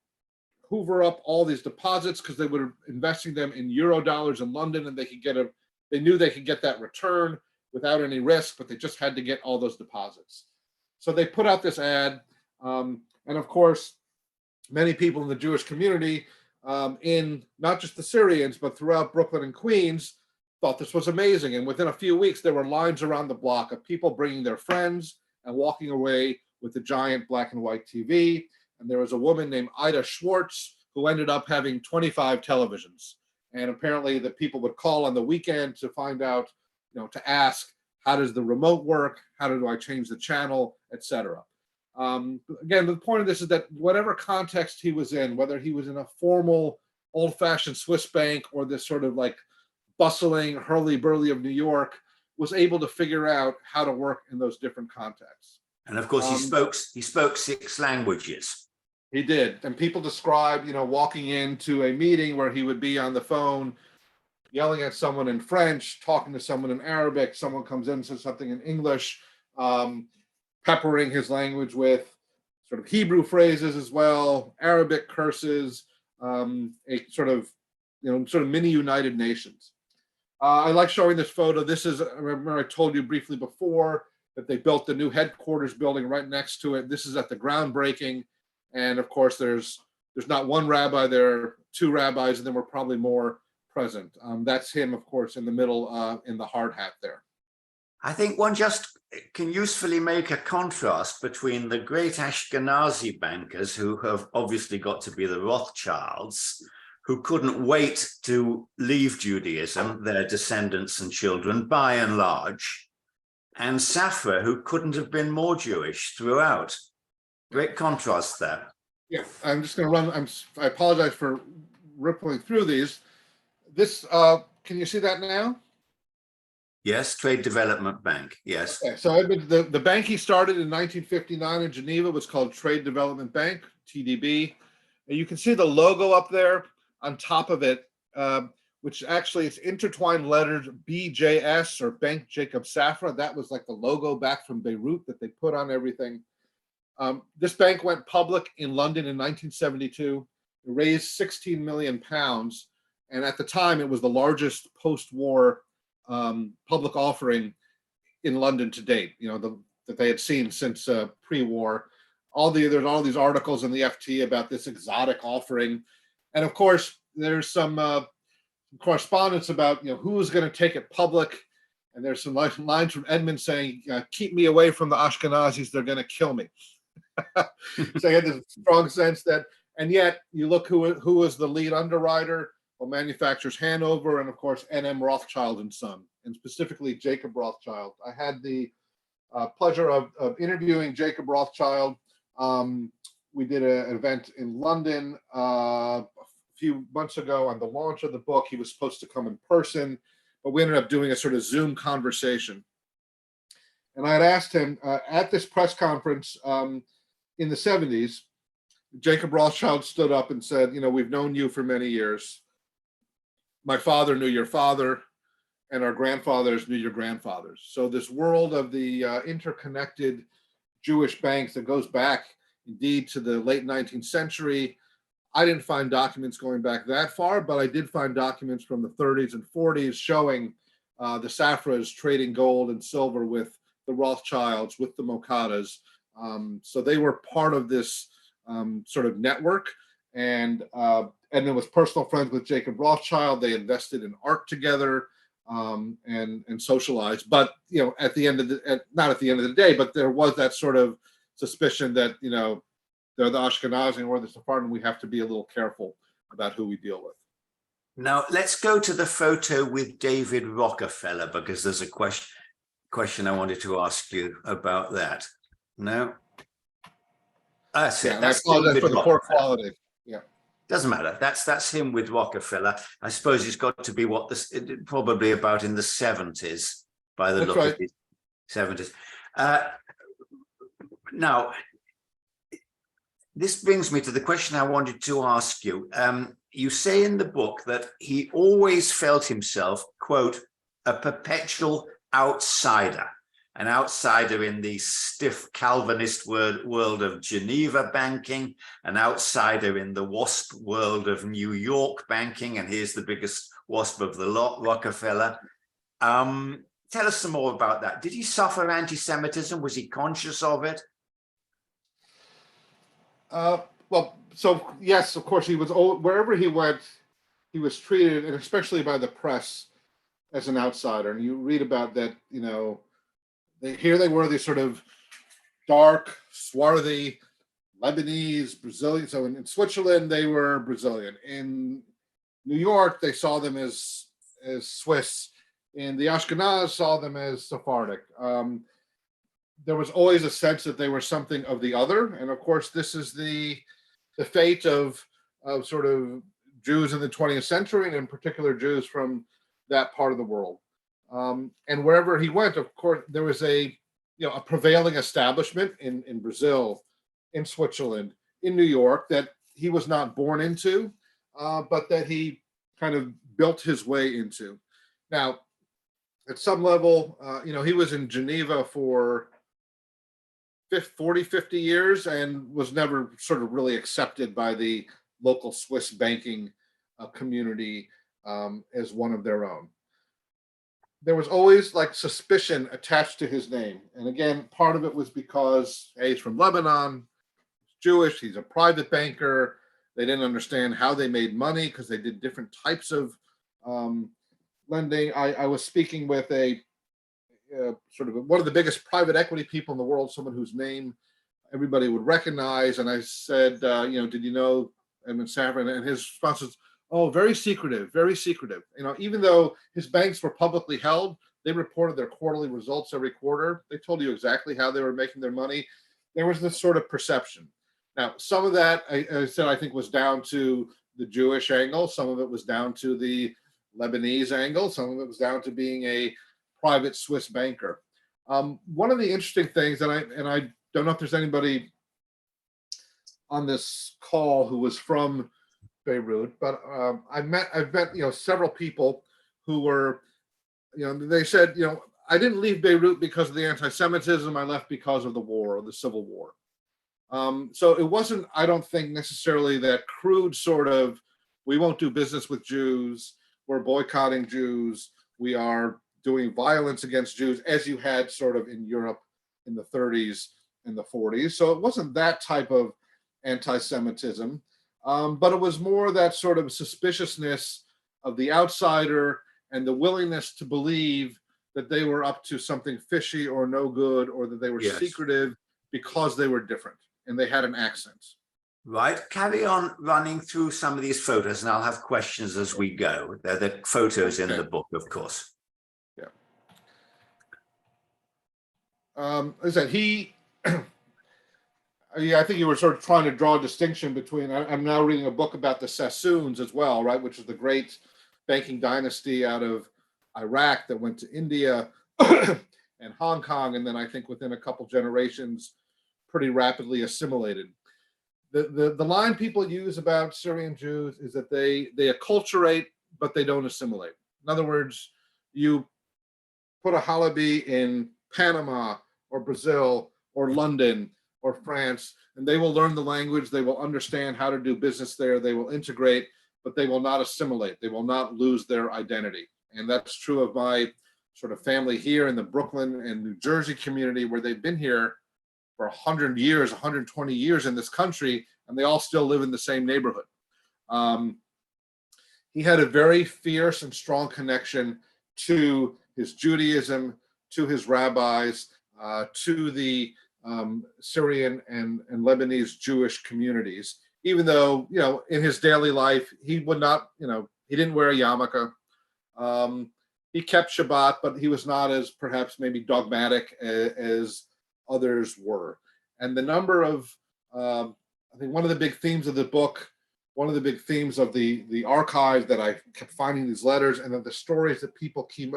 hoover up all these deposits because they were investing them in euro dollars in London, and they knew they could get that return without any risk, but they just had to get all those deposits. So they put out this ad, and of course, many people in the Jewish community, in not just the Syrians, but throughout Brooklyn and Queens, thought this was amazing. And within a few weeks, there were lines around the block of people bringing their friends and walking away with a giant black and white TV. And there was a woman named Ida Schwartz who ended up having 25 televisions. And apparently the people would call on the weekend to find out, to ask, how does the remote work? How do I change the channel, etc. Again, the point of this is that whatever context he was in, whether he was in a formal, old-fashioned Swiss bank or this sort of like bustling hurly-burly of New York, was able to figure out how to work in those different contexts. And of course, he spoke 6 languages. He did. And people describe, walking into a meeting where he would be on the phone, yelling at someone in French, talking to someone in Arabic, someone comes in and says something in English, peppering his language with sort of Hebrew phrases as well, Arabic curses, a sort of mini United Nations. I like showing this photo. This is, remember I told you briefly before that they built the new headquarters building right next to it. This is at the groundbreaking. And of course, there's not one rabbi, there are 2 rabbis, and there were probably more present. That's him, of course, in the middle, in the hard hat there. I think one just can usefully make a contrast between the great Ashkenazi bankers, who have obviously got to be the Rothschilds, who couldn't wait to leave Judaism, their descendants and children, by and large, and Safra, who couldn't have been more Jewish throughout. Great contrast there. Yeah, I'm just going to run. I apologize for rippling through these. This, can you see that now? Yes, Trade Development Bank. Yes. Okay, so the bank he started in 1959 in Geneva was called Trade Development Bank, TDB. And you can see the logo up there on top of it. which actually it's intertwined letters BJS, or Bank Jacob Safra. That was like the logo back from Beirut that they put on everything. This bank went public in London in 1972. It raised 16 million pounds. And at the time, it was the largest post-war public offering in London to date, that they had seen since pre-war. There's all these articles in the FT about this exotic offering. And of course, there's some correspondence about who is going to take it public. And there's some lines from Edmund saying, keep me away from the Ashkenazis, they're going to kill me. So I had this strong sense that, and yet you look who was the lead underwriter. Well, manufacturers Hanover and of course N.M. Rothschild and Son, and specifically Jacob Rothschild. I had the pleasure of interviewing Jacob Rothschild. We did an event in London a few months ago on the launch of the book. He was supposed to come in person, but we ended up doing a sort of Zoom conversation. And I had asked him at this press conference in the 70s, Jacob Rothschild stood up and said, we've known you for many years. My father knew your father, and our grandfathers knew your grandfathers. So this world of the interconnected Jewish banks that goes back indeed to the late 19th century. I didn't find documents going back that far, but I did find documents from the 30s and 40s showing the Safras trading gold and silver with the Rothschilds, with the Mocadas. So they were part of this sort of network. And Edmund was personal friends with Jacob Rothschild. They invested in art together and socialized. But at the end of not at the end of the day, but there was that sort of suspicion that they're the Ashkenazi or the Sephardim. We have to be a little careful about who we deal with. Now let's go to the photo with David Rockefeller, because there's a question I wanted to ask you about that. No, that's it. That's for the poor quality. Yeah. Doesn't matter. That's him with Rockefeller. I suppose it's got to be probably about in the 70s by the look of it. 70s. Now, this brings me to the question I wanted to ask you. You say in the book that he always felt himself, quote, a perpetual outsider, an outsider in the stiff Calvinist world of Geneva banking, an outsider in the WASP world of New York banking, and here's the biggest WASP of the lot, Rockefeller. Tell us some more about that. Did he suffer anti-Semitism? Was he conscious of it? Well, so yes, of course, he was wherever he went, he was treated, and especially by the press, as an outsider. And you read about that, here they were, these sort of dark, swarthy Lebanese, Brazilian. So in Switzerland, they were Brazilian. In New York, they saw them as Swiss. In the Ashkenaz, saw them as Sephardic. There was always a sense that they were something of the other. And of course, this is the fate of sort of Jews in the 20th century, and in particular Jews from that part of the world. And wherever he went, of course, there was a prevailing establishment in Brazil, in Switzerland, in New York, that he was not born into, but that he kind of built his way into. Now, at some level, he was in Geneva for 40, 50 years and was never sort of really accepted by the local Swiss banking community as one of their own. There was always like suspicion attached to his name. And again, part of it was because he's from Lebanon, Jewish, he's a private banker. They didn't understand how they made money because they did different types of lending. I was speaking with a sort of one of the biggest private equity people in the world, someone whose name everybody would recognize. And I said, did you know Edmund Safra? And his response was, oh, very secretive, very secretive. Even though his banks were publicly held, they reported their quarterly results every quarter. They told you exactly how they were making their money. There was this sort of perception. Now, some of that, I said, I think was down to the Jewish angle. Some of it was down to the Lebanese angle. Some of it was down to being a private Swiss banker. One of the interesting things, and I don't know if there's anybody on this call who was from Beirut, but I've met several people who were, they said, I didn't leave Beirut because of the anti-Semitism. I left because of the war, or the civil war. So it wasn't, I don't think, necessarily that crude sort of, we won't do business with Jews, we're boycotting Jews, we are doing violence against Jews, as you had sort of in Europe in the 30s and the 40s. So it wasn't that type of anti-Semitism, but it was more that sort of suspiciousness of the outsider and the willingness to believe that they were up to something fishy or no good, or that they were secretive because they were different and they had an accent. Right. Carry on running through some of these photos, and I'll have questions as we go. They're the photos in the book, of course. Yeah. As I said, I think you were sort of trying to draw a distinction between, I'm now reading a book about the Sassoons as well, right, which is the great banking dynasty out of Iraq that went to India and Hong Kong, and then I think within a couple generations pretty rapidly assimilated. The line people use about Syrian Jews is that they acculturate, but they don't assimilate. In other words, you put a Halabi in Panama or Brazil or London or France, and they will learn the language, they will understand how to do business there, they will integrate, but they will not assimilate, they will not lose their identity. And that's true of my sort of family here in the Brooklyn and New Jersey community, where they've been here for 100 years, 120 years in this country, and they all still live in the same neighborhood. He had a very fierce and strong connection to his Judaism, to his rabbis, to the Syrian and Lebanese Jewish communities, even though, in his daily life, he would not, he didn't wear a yarmulke. He kept Shabbat, but he was not as perhaps maybe dogmatic as others were. And the number of, I think one of the big themes of the book, one of the big themes of the archive that I kept finding these letters, and then the stories that people keep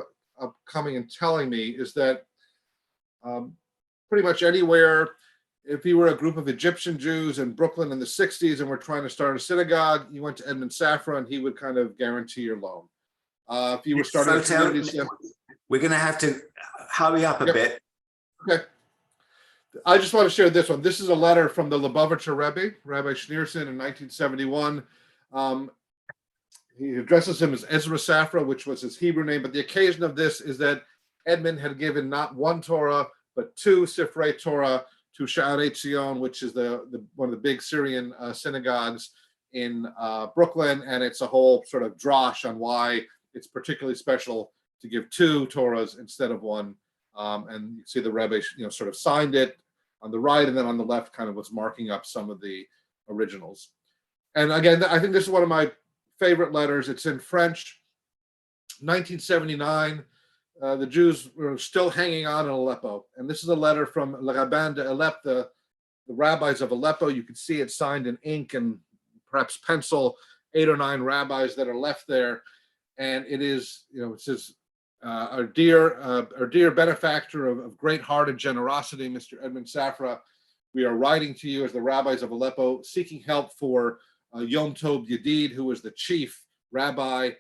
coming and telling me, is that pretty much anywhere, if you were a group of Egyptian Jews in Brooklyn in the 60s and were trying to start a synagogue, you went to Edmund Safra and he would kind of guarantee your loan. If you were starting a community, we're going to have to hurry up a bit. Okay. I just want to share this one. This is a letter from the Lubavitcher Rebbe, Rabbi Schneerson, in 1971. He addresses him as Ezra Safra, which was his Hebrew name. But the occasion of this is that Edmund had given not one Torah, but two Sifrei Torah to Sha'arei Tzion, which is one of the big Syrian synagogues in Brooklyn. And it's a whole sort of drash on why it's particularly special to give two Torahs instead of one. And you see the Rebbe, sort of signed it on the right, and then on the left kind of was marking up some of the originals. And again, I think this is one of my favorite letters. It's in French, 1979. The Jews were still hanging on in Aleppo. And this is a letter from Le Rabbin de Aleppo, the rabbis of Aleppo. You can see it signed in ink and perhaps pencil, 8 or 9 rabbis that are left there. And it is, it says, our dear benefactor of great heart and generosity, Mr. Edmund Safra, we are writing to you as the rabbis of Aleppo, seeking help for Yom Tov Yedid, who was the chief rabbi.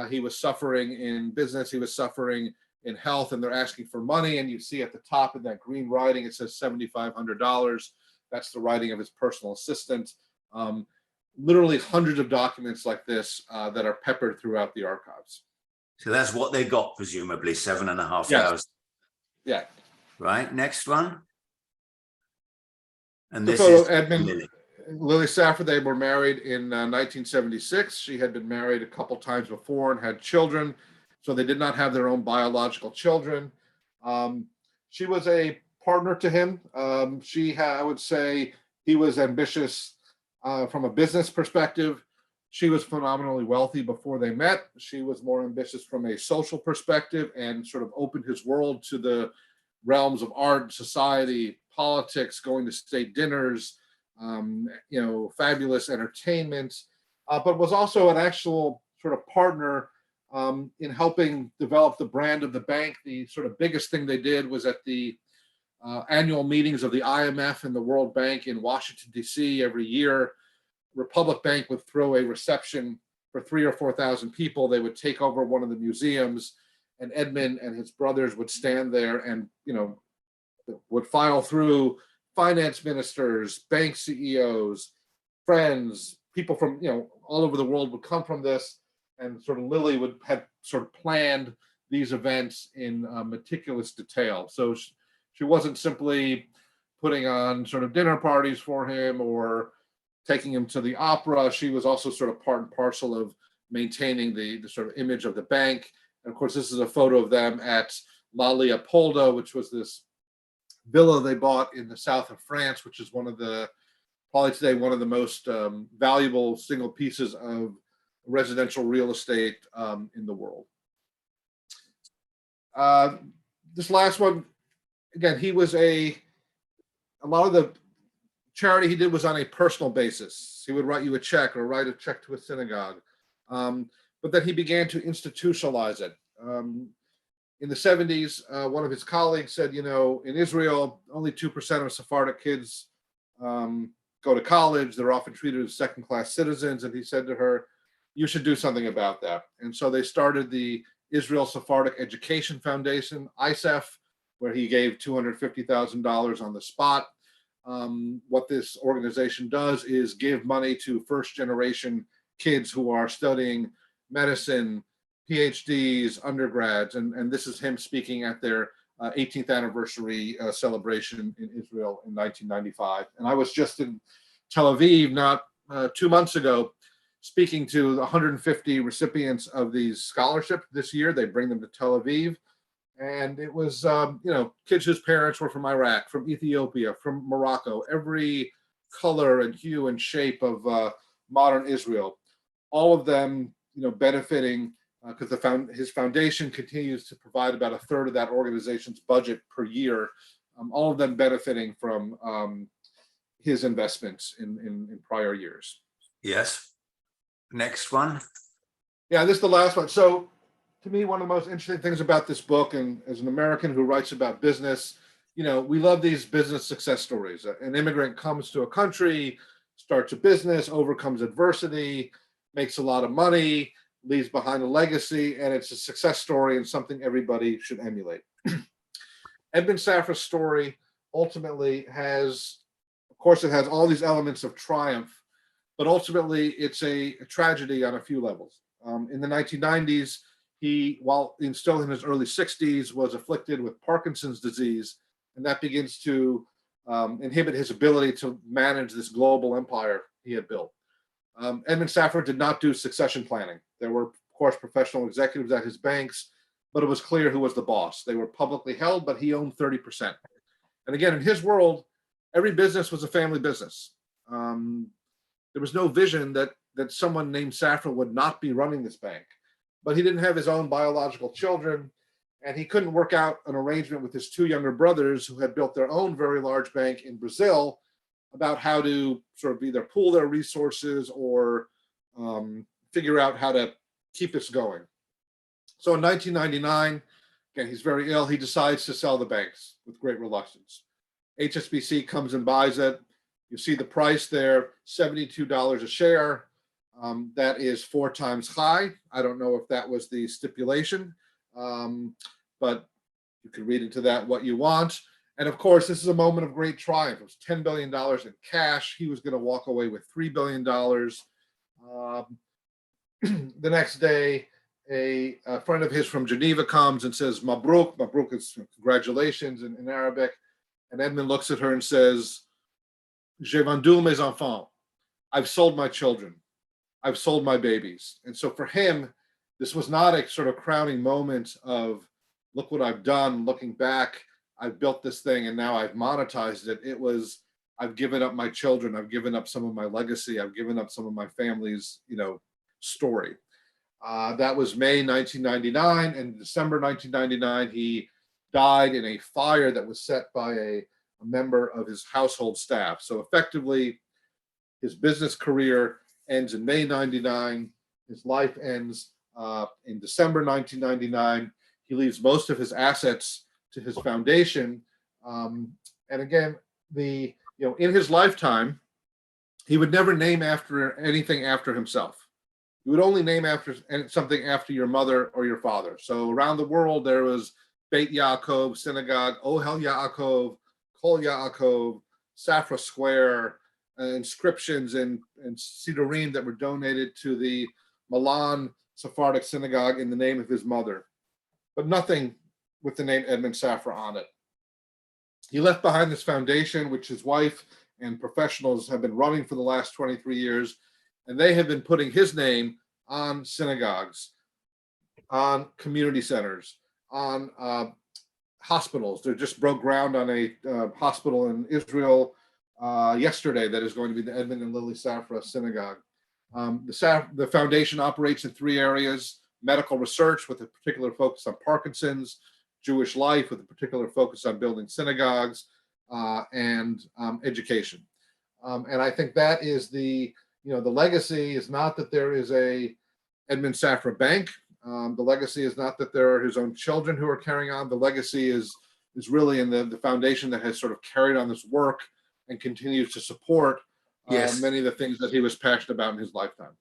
He was suffering in business, he was suffering in health, and they're asking for money. And you see at the top in that green writing, it says $7,500. That's the writing of his personal assistant. Literally hundreds of documents like this that are peppered throughout the archives. So that's what they got, presumably, 7,500. Yes. Yeah. Right. Next one. And The this photo, is Edmund, Lily Safra. They were married in 1976. She had been married a couple times before and had children, so they did not have their own biological children. She was a partner to him. I would say he was ambitious from a business perspective. She was phenomenally wealthy before they met. She was more ambitious from a social perspective and sort of opened his world to the realms of art, society, politics, going to state dinners, fabulous entertainment, but was also an actual sort of partner in helping develop the brand of the bank. The sort of biggest thing they did was at the annual meetings of the IMF and the World Bank in Washington, D.C. every year. Republic Bank would throw a reception for 3,000 or 4,000 people. They would take over one of the museums, and Edmund and his brothers would stand there and, would file through finance ministers, bank CEOs, friends, people from, all over the world would come from this, and sort of Lily would have sort of planned these events in meticulous detail. So she wasn't simply putting on sort of dinner parties for him or taking him to the opera. She was also sort of part and parcel of maintaining the sort of image of the bank. And of course, this is a photo of them at La Leopolda, which was this villa they bought in the south of France, which is probably today one of the most valuable single pieces of residential real estate in the world. This last one, again, he was a lot of the charity he did was on a personal basis. He would write you a check or write a check to a synagogue. But then he began to institutionalize it. In the 70s, one of his colleagues said, in Israel, only 2% of Sephardic kids go to college. They're often treated as second-class citizens. And he said to her, you should do something about that. And so they started the Israel Sephardic Education Foundation, ISEF, where he gave $250,000 on the spot. What this organization does is give money to first-generation kids who are studying medicine, PhDs, undergrads, and this is him speaking at their 18th anniversary celebration in Israel in 1995. And I was just in Tel Aviv not 2 months ago, speaking to the 150 recipients of these scholarships this year. They bring them to Tel Aviv. And it was, kids whose parents were from Iraq, from Ethiopia, from Morocco, every color and hue and shape of modern Israel, all of them, benefiting because his foundation continues to provide about a third of that organization's budget per year, all of them benefiting from his investments in prior years. Yes. Next one. Yeah, this is the last one. So to me, one of the most interesting things about this book, and as an American who writes about business, we love these business success stories. An immigrant comes to a country, starts a business, overcomes adversity, makes a lot of money, leaves behind a legacy, and it's a success story and something everybody should emulate. Edmund Safra's story ultimately has, of course, it has all these elements of triumph, but ultimately it's a tragedy on a few levels. In the 1990s, he, while still in his early 60s, was afflicted with Parkinson's disease, and that begins to inhibit his ability to manage this global empire he had built. Edmund Safra did not do succession planning. There were, of course, professional executives at his banks, but it was clear who was the boss. They were publicly held, but he owned 30%. And again, in his world, every business was a family business. There was no vision that someone named Safra would not be running this bank. But he didn't have his own biological children, and he couldn't work out an arrangement with his two younger brothers who had built their own very large bank in Brazil about how to sort of either pool their resources or figure out how to keep this going. So in 1999, again, he's very ill. He decides to sell the banks with great reluctance. HSBC comes and buys it. You see the price there, $72 a share. That is 4 times high. I don't know if that was the stipulation, but you can read into that what you want. And of course, this is a moment of great triumph. It was $10 billion in cash. He was going to walk away with $3 billion. The next day, a friend of his from Geneva comes and says, Mabruk. Mabruk is congratulations in Arabic. And Edmund looks at her and says, J'ai vendu mes enfants. I've sold my children. I've sold my babies. And so for him, this was not a sort of crowning moment of, look what I've done, looking back, I've built this thing and now I've monetized it. It was, I've given up my children, I've given up some of my legacy, I've given up some of my family's, story. That was May 1999, and December 1999, he died in a fire that was set by a member of his household staff. So effectively, his business career ends in May 99. His life ends in December 1999. He leaves most of his assets to his foundation. And again, in his lifetime, he would never name after anything after himself. You would only name after something after your mother or your father. So around the world, there was Beit Yaakov Synagogue, Ohel Yaakov, Kol Yaakov, Safra Square, inscriptions and Sidurim that were donated to the Milan Sephardic Synagogue in the name of his mother, but nothing with the name Edmund Safra on it. He left behind this foundation, which his wife and professionals have been running for the last 23 years, and they have been putting his name on synagogues, on community centers, on hospitals. They just broke ground on a hospital in Israel yesterday that is going to be the Edmund and Lily Safra Synagogue. The foundation operates in 3 areas: medical research with a particular focus on Parkinson's, Jewish life with a particular focus on building synagogues, and education. And I think that is the legacy is not that there is a Edmund Safra Bank. The legacy is not that there are his own children who are carrying on. The legacy is really in the foundation that has sort of carried on this work and continues to support many of the things that he was passionate about in his lifetime.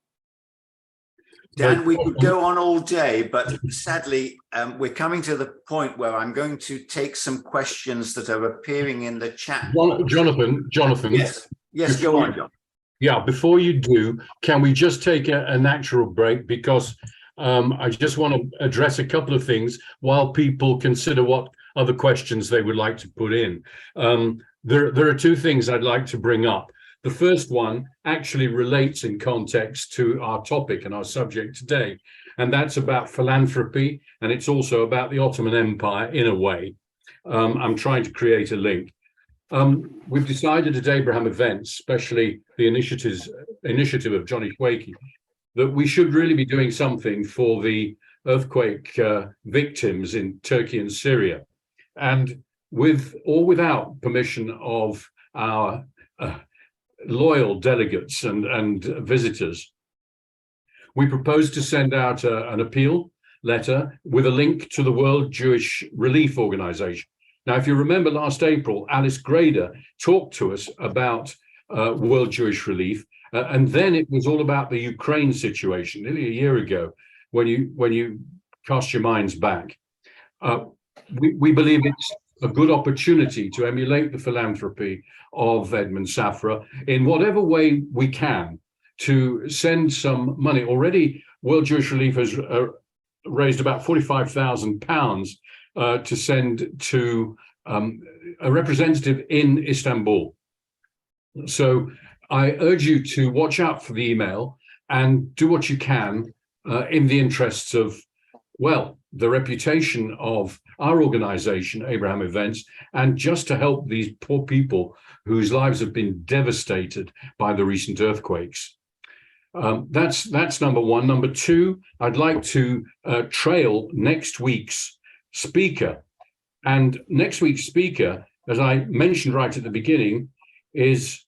Dan, we could go on all day, but sadly, we're coming to the point where I'm going to take some questions that are appearing in the chat. Jonathan. Yes, go on, John. Yeah, before you do, can we just take a natural break? Because I just want to address a couple of things while people consider what other questions they would like to put in. There are 2 things I'd like to bring up. The first one actually relates in context to our topic and our subject today, and that's about philanthropy, and it's also about the Ottoman Empire in a way. I'm trying to create a link. We've decided at Abraham Events, especially the initiative of Johnny Shwakey, that we should really be doing something for the earthquake victims in Turkey and Syria. And with or without permission of our loyal delegates and visitors, we propose to send out an appeal letter with a link to the World Jewish Relief Organization. Now, if you remember last April, Alice Grader talked to us about World Jewish Relief, and then it was all about the Ukraine situation nearly a year ago. When you cast your minds back, we believe it's a good opportunity to emulate the philanthropy of Edmund Safra in whatever way we can to send some money. Already, World Jewish Relief has raised about £45,000 to send to a representative in Istanbul. So I urge you to watch out for the email and do what you can in the interests of, well, the reputation of our organization, Abraham Events, and just to help these poor people whose lives have been devastated by the recent earthquakes. That's number one. Number two, I'd like to trail next week's speaker. And next week's speaker, as I mentioned right at the beginning, is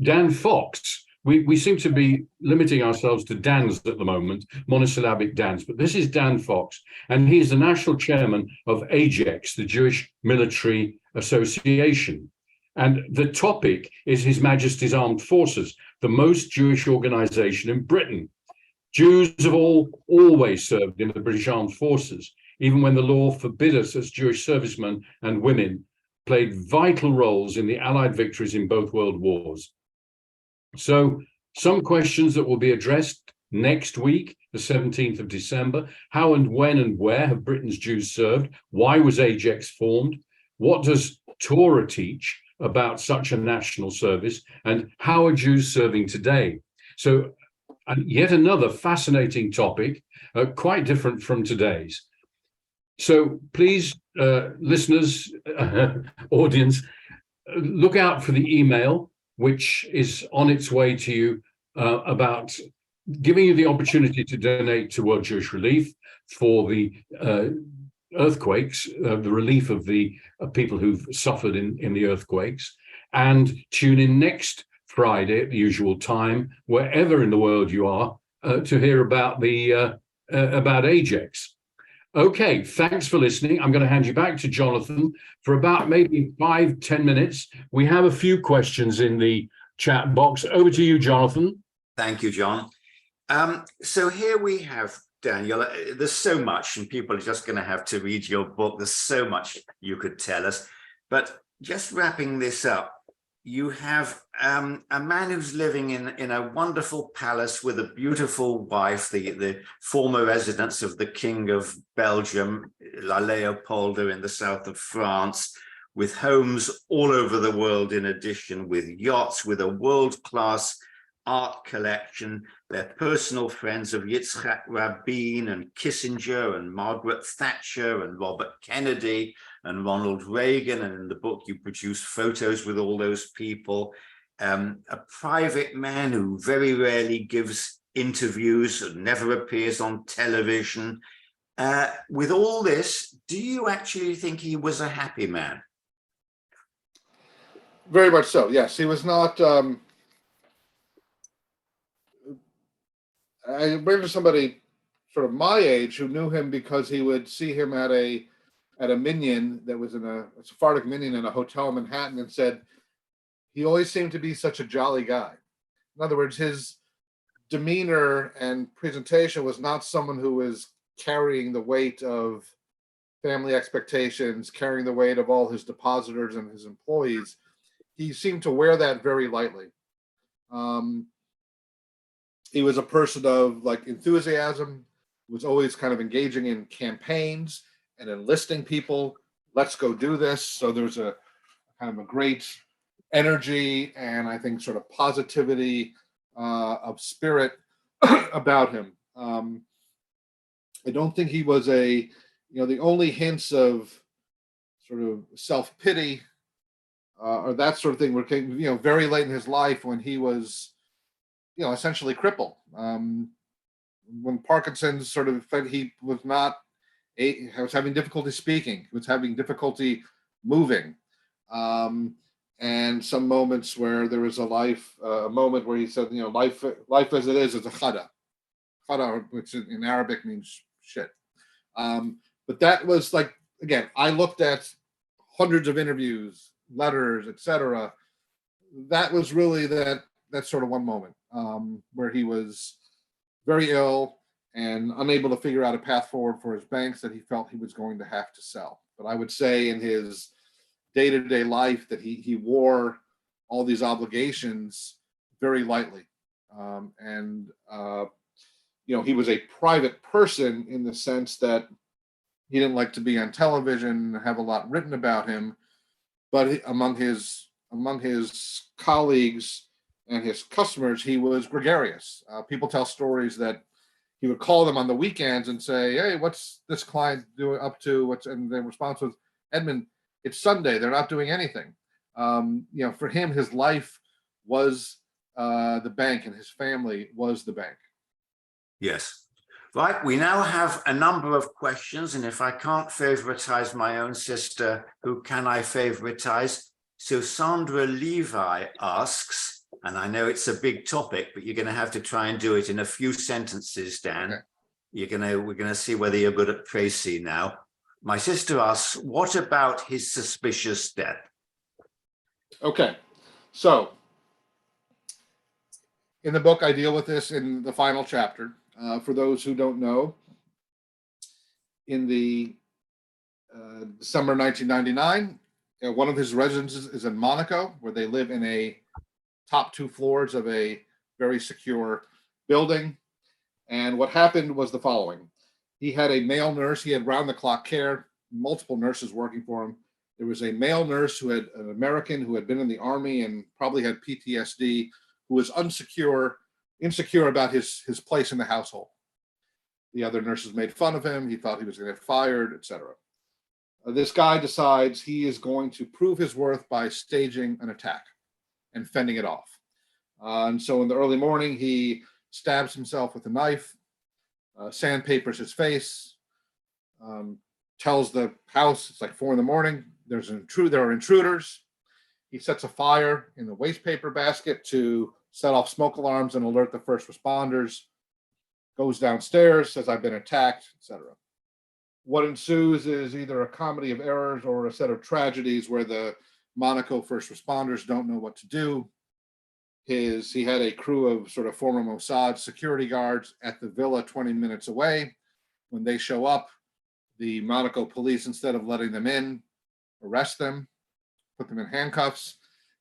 Dan Fox. We seem to be limiting ourselves to Dans at the moment, monosyllabic Dans, but this is Dan Fox, and he is the national chairman of AJEX, the Jewish Military Association. And the topic is His Majesty's Armed Forces, the most Jewish organization in Britain. Jews have always served in the British Armed Forces, even when the law forbid us as Jewish servicemen and women played vital roles in the Allied victories in both world wars. So some questions that will be addressed next week, the 17th of December. How and when and where have Britain's Jews served? Why was AJEX formed? What does Torah teach about such a national service? And how are Jews serving today? So yet another fascinating topic, quite different from today's. So please, listeners, audience, look out for the email, which is on its way to you, about giving you the opportunity to donate to World Jewish Relief for the earthquakes, the relief of the people who've suffered in the earthquakes. And tune in next Friday at the usual time, wherever in the world you are, to hear about about AJEX. Okay, thanks for listening. I'm going to hand you back to Jonathan for about maybe 5-10 minutes. We have a few questions in the chat box. Over to you, Jonathan. Thank you, John. So here we have Daniel. There's so much, and people are just going to have to read your book. There's so much you could tell us. But just wrapping this up, you have a man who's living in a wonderful palace with a beautiful wife, the former residence of the King of Belgium, La Leopolda in the south of France, with homes all over the world in addition, with yachts, with a world-class art collection. They're personal friends of Yitzhak Rabin and Kissinger and Margaret Thatcher and Robert Kennedy and Ronald Reagan. And in the book, you produce photos with all those people. A private man who very rarely gives interviews and never appears on television. With all this, do you actually think he was a happy man? Very much so, yes. He was not... I remember somebody sort of my age who knew him because he would see him at a minyan that was in a Sephardic minyan in a hotel in Manhattan, and said he always seemed to be such a jolly guy. In other words, his demeanor and presentation was not someone who was carrying the weight of family expectations, carrying the weight of all his depositors and his employees. He seemed to wear that very lightly. He was a person of like enthusiasm, was always kind of engaging in campaigns and enlisting people. Let's go do this. So there's a kind of a great energy and I think sort of positivity of spirit about him. I don't think he was the only hints of sort of self-pity or that sort of thing were very late in his life when he was essentially crippled. When Parkinson's sort of, he was was having difficulty speaking, he was having difficulty moving. And some moments where there was a moment where he said, life as it is a chada. Chada, which in Arabic means shit. But that was like, again, I looked at hundreds of interviews, letters, etc. That was really that sort of one moment where he was very ill and unable to figure out a path forward for his banks that he felt he was going to have to sell. But I would say in his day-to-day life that he wore all these obligations very lightly. He was a private person in the sense that he didn't like to be on television, have a lot written about him, but among his colleagues and his customers, he was gregarious. People tell stories that he would call them on the weekends and say, "Hey, what's this client doing up to?" And their response was, "Edmund, it's Sunday. They're not doing anything." For him, his life was the bank, and his family was the bank. Yes. Right. We now have a number of questions, and if I can't favoritize my own sister, who can I favoritize? So Sandra Levi asks, and I know it's a big topic, but you're going to have to try and do it in a few sentences, Dan. Okay. We're going to see whether you're good at Tracy now. My sister asks, what about his suspicious death? Okay. So in the book, I deal with this in the final chapter. For those who don't know, in the December 1999, one of his residences is in Monaco, where they live in a top 2 floors of a very secure building. And what happened was the following. He had a male nurse. He had round-the-clock care, multiple nurses working for him. There was a male nurse an American who had been in the army and probably had PTSD, who was insecure about his place in the household. The other nurses made fun of him. He thought he was going to get fired, etc. This guy decides he is going to prove his worth by staging an attack and fending it off. And so in the early morning, he stabs himself with a knife, sandpapers his face, tells the house it's like 4 a.m. There are intruders. He sets a fire in the waste paper basket to set off smoke alarms and alert the first responders. Goes downstairs, says, "I've been attacked," etc. What ensues is either a comedy of errors or a set of tragedies where the Monaco first responders don't know what to do. He had a crew of sort of former Mossad security guards at the villa 20 minutes away. When they show up, the Monaco police, instead of letting them in, arrest them, put them in handcuffs.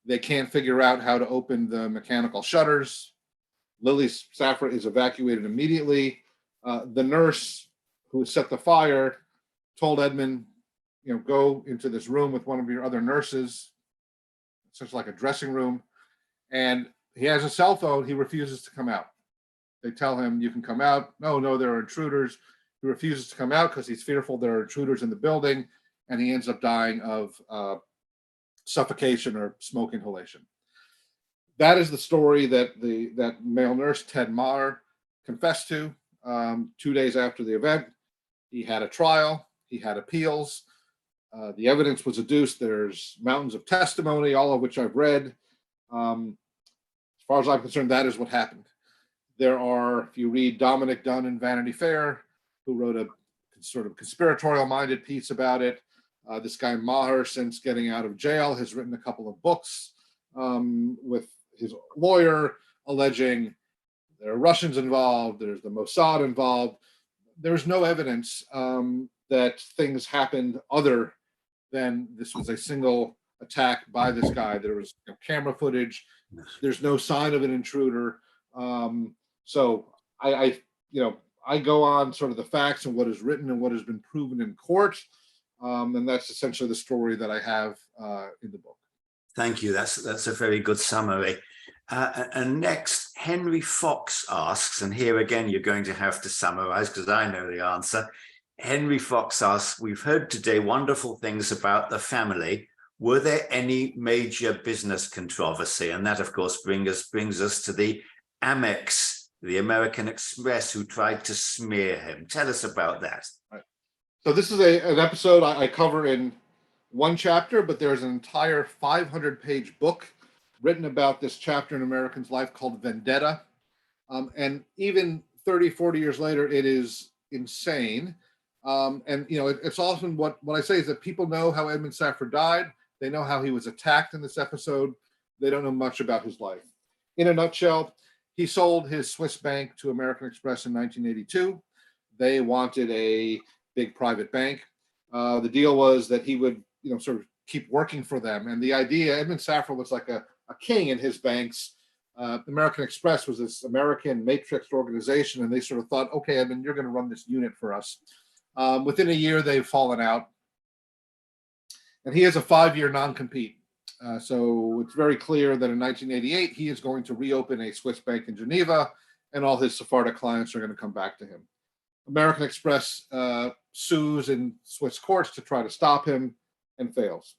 They can't figure out how to open the mechanical shutters. Lily Safra is evacuated immediately. The nurse who set the fire told Edmund, go into this room with one of your other nurses, such like a dressing room. And he has a cell phone. He refuses to come out. They tell him, you can come out. No, there are intruders. He refuses to come out because he's fearful there are intruders in the building. And he ends up dying of suffocation or smoke inhalation. That is the story that that male nurse, Ted Maher, confessed to 2 days after the event. He had a trial. He had appeals. The evidence was adduced. There's mountains of testimony, all of which I've read. As far as I'm concerned, that is what happened. There are, if you read Dominic Dunn in Vanity Fair, who wrote a sort of conspiratorial-minded piece about it. This guy Maher, since getting out of jail, has written a couple of books with his lawyer alleging there are Russians involved, there's the Mossad involved. There's no evidence that things happened other than this was a single attack by this guy. There was camera footage. There's no sign of an intruder. So I go on sort of the facts and what is written and what has been proven in court. And that's essentially the story that I have in the book. Thank you. That's a very good summary. And next, Henry Fox asks, and here again, you're going to have to summarize because I know the answer. Henry Fox asks, we've heard today wonderful things about the family. Were there any major business controversy? And that, of course, brings us to the Amex, the American Express, who tried to smear him. Tell us about that. Right. So this is an episode I cover in one chapter, but there's an entire 500-page book written about this chapter in American's life called Vendetta. And even 30, 40 years later, it is insane. It's often what I say is that people know how Edmund Safra died. They know how he was attacked in this episode. They don't know much about his life. In a nutshell, he sold his Swiss bank to American Express in 1982. They wanted a big private bank. The deal was that he would, sort of keep working for them. And the idea, Edmund Safra was like a king in his banks. American Express was this American matrixed organization, and they sort of thought, okay, Edmund, you're going to run this unit for us. Within a year, they've fallen out. And he has a 5-year non-compete. So it's very clear that in 1988, he is going to reopen a Swiss bank in Geneva, and all his Sephardic clients are going to come back to him. American Express sues in Swiss courts to try to stop him and fails.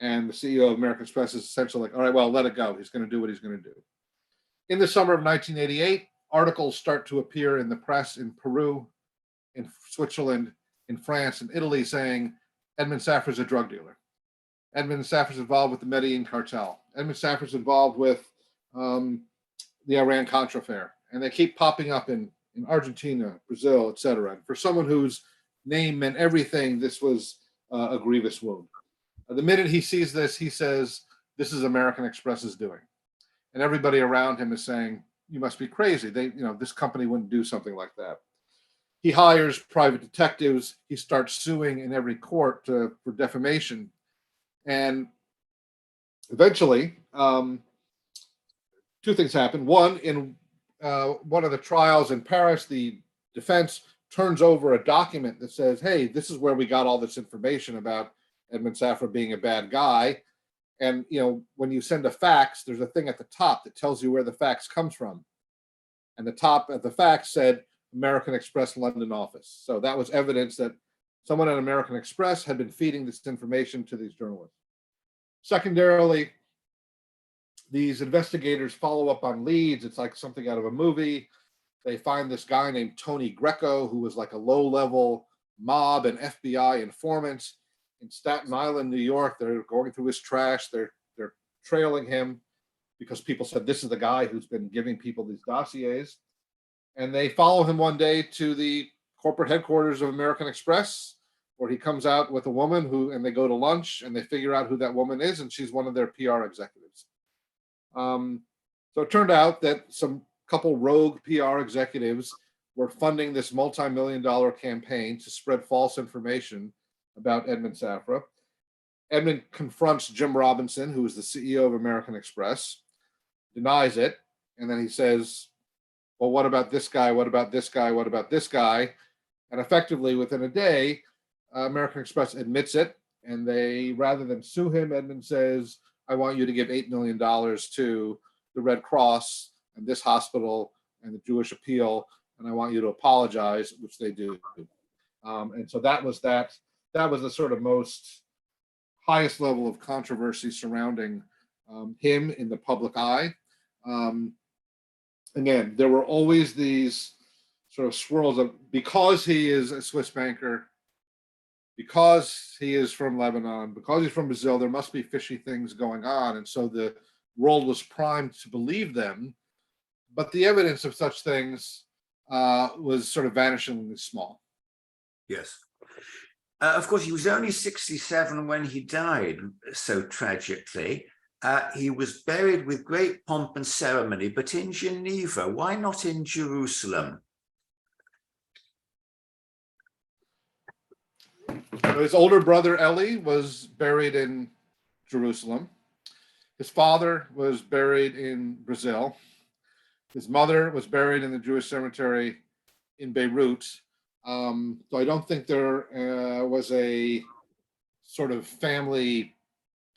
And the CEO of American Express is essentially like, all right, well, let it go. He's going to do what he's going to do. In the summer of 1988, articles start to appear in the press in Peru, in Switzerland, in France, and Italy saying Edmund Safra is a drug dealer. Edmund Safra is involved with the Medellin cartel. Edmund Safra is involved with the Iran-Contra affair. And they keep popping up in Argentina, Brazil, et cetera. And for someone whose name meant everything, this was a grievous wound. The minute he sees this, he says, this is American Express's doing. And everybody around him is saying, you must be crazy. This company wouldn't do something like that. He hires private detectives. He starts suing in every court for defamation. And eventually, two things happen. One, in one of the trials in Paris, the defense turns over a document that says, hey, this is where we got all this information about Edmund Safra being a bad guy. And, when you send a fax, there's a thing at the top that tells you where the fax comes from. And the top of the fax said American Express London office. So that was evidence that someone at American Express had been feeding this information to these journalists. Secondarily, these investigators follow up on leads. It's like something out of a movie. They find this guy named Tony Greco, who was like a low-level mob and FBI informant in Staten Island, New York. They're going through his trash. They're trailing him because people said this is the guy who's been giving people these dossiers. And they follow him one day to the corporate headquarters of American Express, where he comes out with a woman and they go to lunch and they figure out who that woman is, and she's one of their PR executives. So it turned out that some couple rogue PR executives were funding this multi-million-dollar campaign to spread false information about Edmund Safra. Edmund confronts Jim Robinson, who is the CEO of American Express, denies it, and then he says, well, what about this guy? What about this guy? What about this guy? And effectively, within a day, American Express admits it, and they, rather than sue him, Edmund says, I want you to give $8 million to the Red Cross and this hospital and the Jewish Appeal, and I want you to apologize, which they do. And so that was the sort of most highest level of controversy surrounding him in the public eye. Again, there were always these sort of swirls of, because he is a Swiss banker, because he is from Lebanon, because he's from Brazil, there must be fishy things going on. And so the world was primed to believe them. But the evidence of such things was sort of vanishingly small. Yes. Of course, he was only 67 when he died, so tragically. He was buried with great pomp and ceremony, but in Geneva. Why not in Jerusalem? His older brother, Eli, was buried in Jerusalem. His father was buried in Brazil. His mother was buried in the Jewish cemetery in Beirut. So I don't think there was a sort of family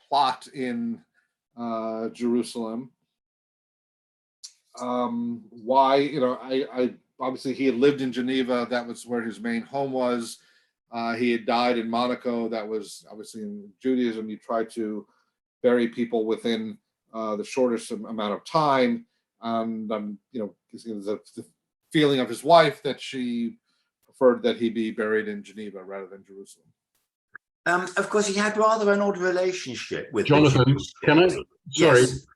plot in Jerusalem. Why, I obviously he had lived in Geneva. That was where his main home was. He had died in Monaco. That was obviously in Judaism. You try to bury people within the shortest amount of time. And, the feeling of his wife that she preferred that he be buried in Geneva rather than Jerusalem. Of course, he had rather an odd relationship with Jonathan. Can I? Sorry, yes.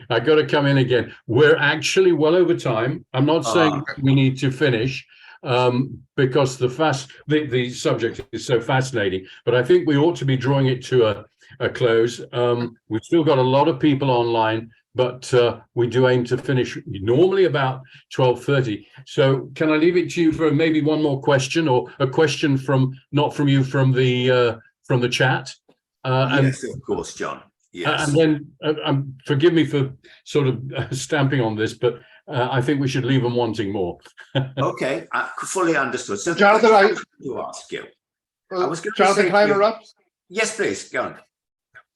I got to come in again. We're actually well over time. I'm not saying we need to finish because the subject is so fascinating, but I think we ought to be drawing it to a close. We've still got a lot of people online, but we do aim to finish normally about 12:30. So can I leave it to you for maybe one more question, or a question from the chat? Yes, of course, John. Yes. And then forgive me for sort of stamping on this, but I think we should leave them wanting more. Okay, fully understood. So, Jonathan, to ask you. Jonathan, can I interrupt? Yes, please. Go on.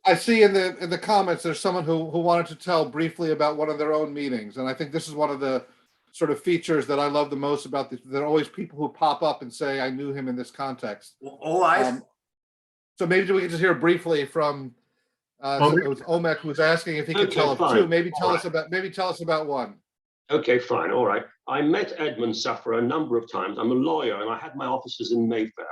I see in the comments there's someone who wanted to tell briefly about one of their own meetings, and I think this is one of the sort of features that I love the most about this. There are always people who pop up and say, "I knew him in this context." All right. So maybe we can just hear briefly from. So it was Omek who was asking if he could tell us two. Maybe tell us about one. Okay, fine. All right. I met Edmund Safra a number of times. I'm a lawyer, and I had my offices in Mayfair,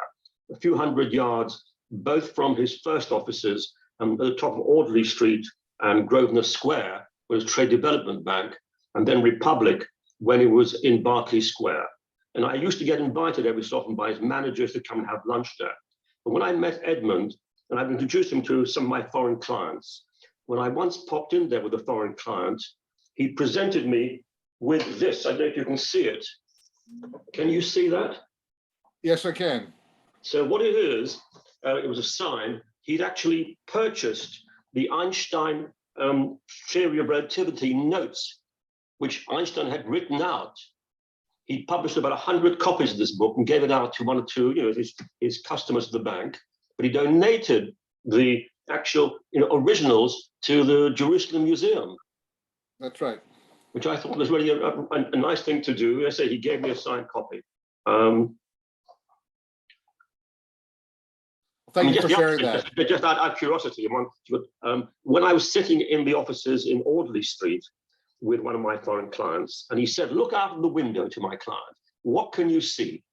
a few hundred yards, both from his first offices at the top of Audley Street and Grosvenor Square was Trade Development Bank, and then Republic when it was in Berkeley Square. And I used to get invited every so often by his managers to come and have lunch there. But when I met Edmund, and I've introduced him to some of my foreign clients, when I once popped in there with a foreign client, he presented me with this. I don't know if you can see it. Can you see that? Yes, I can. So what it is, it was a sign. He'd actually purchased the Einstein theory of relativity notes, which Einstein had written out. He published about 100 copies of this book and gave it out to one or two, his customers at the bank. But he donated the actual, originals to the Jerusalem Museum. That's right. Which I thought was really a nice thing to do. I say he gave me a signed copy. Thank you for sharing that. Just out of curiosity, when I was sitting in the offices in Audley Street with one of my foreign clients, and he said, "Look out of the window," to my client. "What can you see?"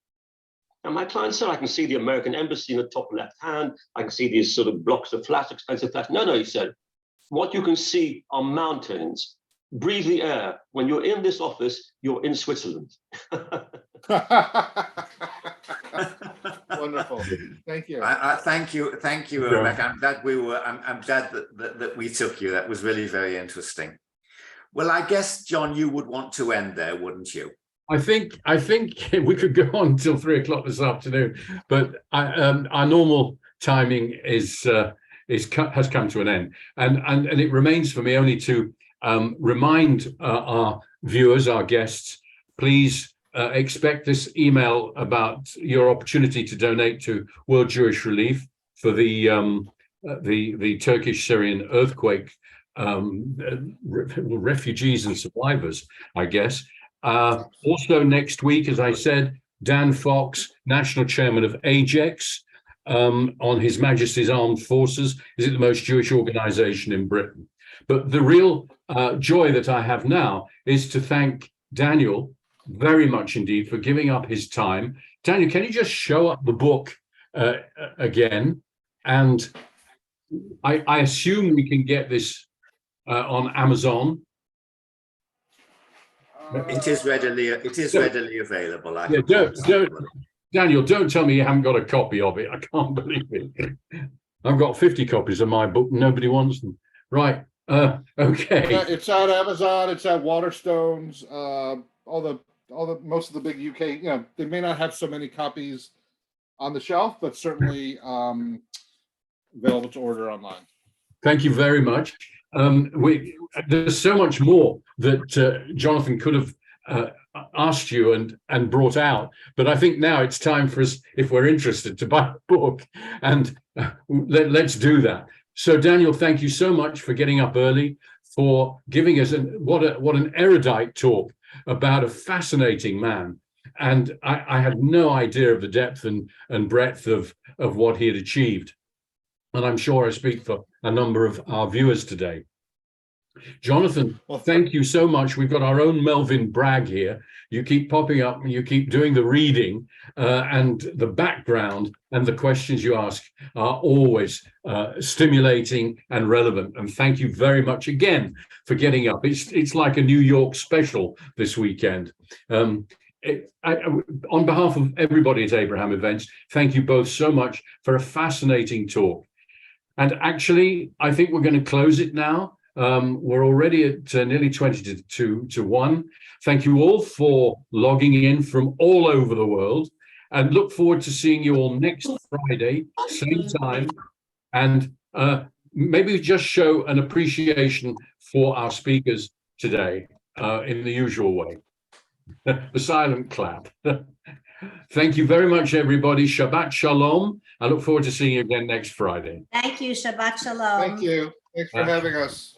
And my client said, "I can see the American embassy in the top left hand. I can see these sort of blocks of flats, expensive flats." No, he said, "What you can see are mountains. Breathe the air. When you're in this office, you're in Switzerland." Wonderful. Thank you. Thank you, Rebecca. I'm glad I'm glad that we took you. That was really very interesting. Well, I guess, John, you would want to end there, wouldn't you? I think we could go on until 3 o'clock this afternoon, but our normal timing has come to an end, and it remains for me only to remind our viewers, our guests, please expect this email about your opportunity to donate to World Jewish Relief for the Turkish-Syrian earthquake refugees and survivors, I guess. Also next week, as I said, Dan Fox, National Chairman of AJEX, on His Majesty's Armed Forces. Is it the most Jewish organization in Britain? But the real joy that I have now is to thank Daniel very much indeed for giving up his time. Daniel, can you just show up the book again? And I assume we can get this on Amazon. It is readily available. Daniel, don't tell me you haven't got a copy of it. I can't believe it. I've got 50 copies of my book. Nobody wants them. Right. Okay. Yeah, it's at Amazon. It's at Waterstones. Most of the big UK. They may not have so many copies on the shelf, but certainly available to order online. Thank you very much. There's so much more that Jonathan could have asked you and brought out, but I think now it's time for us, if we're interested, to buy a book, and let's do that. So Daniel, thank you so much for getting up early, for giving us what an erudite talk about a fascinating man. And I had no idea of the depth and breadth of what he had achieved. And I'm sure I speak for a number of our viewers today. Jonathan, well, thank you so much. We've got our own Melvin Bragg here. You keep popping up and you keep doing the reading, and the background and the questions you ask are always stimulating and relevant. And thank you very much again for getting up. It's like a New York special this weekend. On behalf of everybody at Abraham Events, thank you both so much for a fascinating talk. And actually, I think we're going to close it now. We're already at nearly 20 to 1. Thank you all for logging in from all over the world, and look forward to seeing you all next Friday, same time. And maybe just show an appreciation for our speakers today in the usual way. The silent clap. Thank you very much, everybody. Shabbat Shalom. I look forward to seeing you again next Friday. Thank you. Shabbat Shalom. Thank you. Thanks for having us.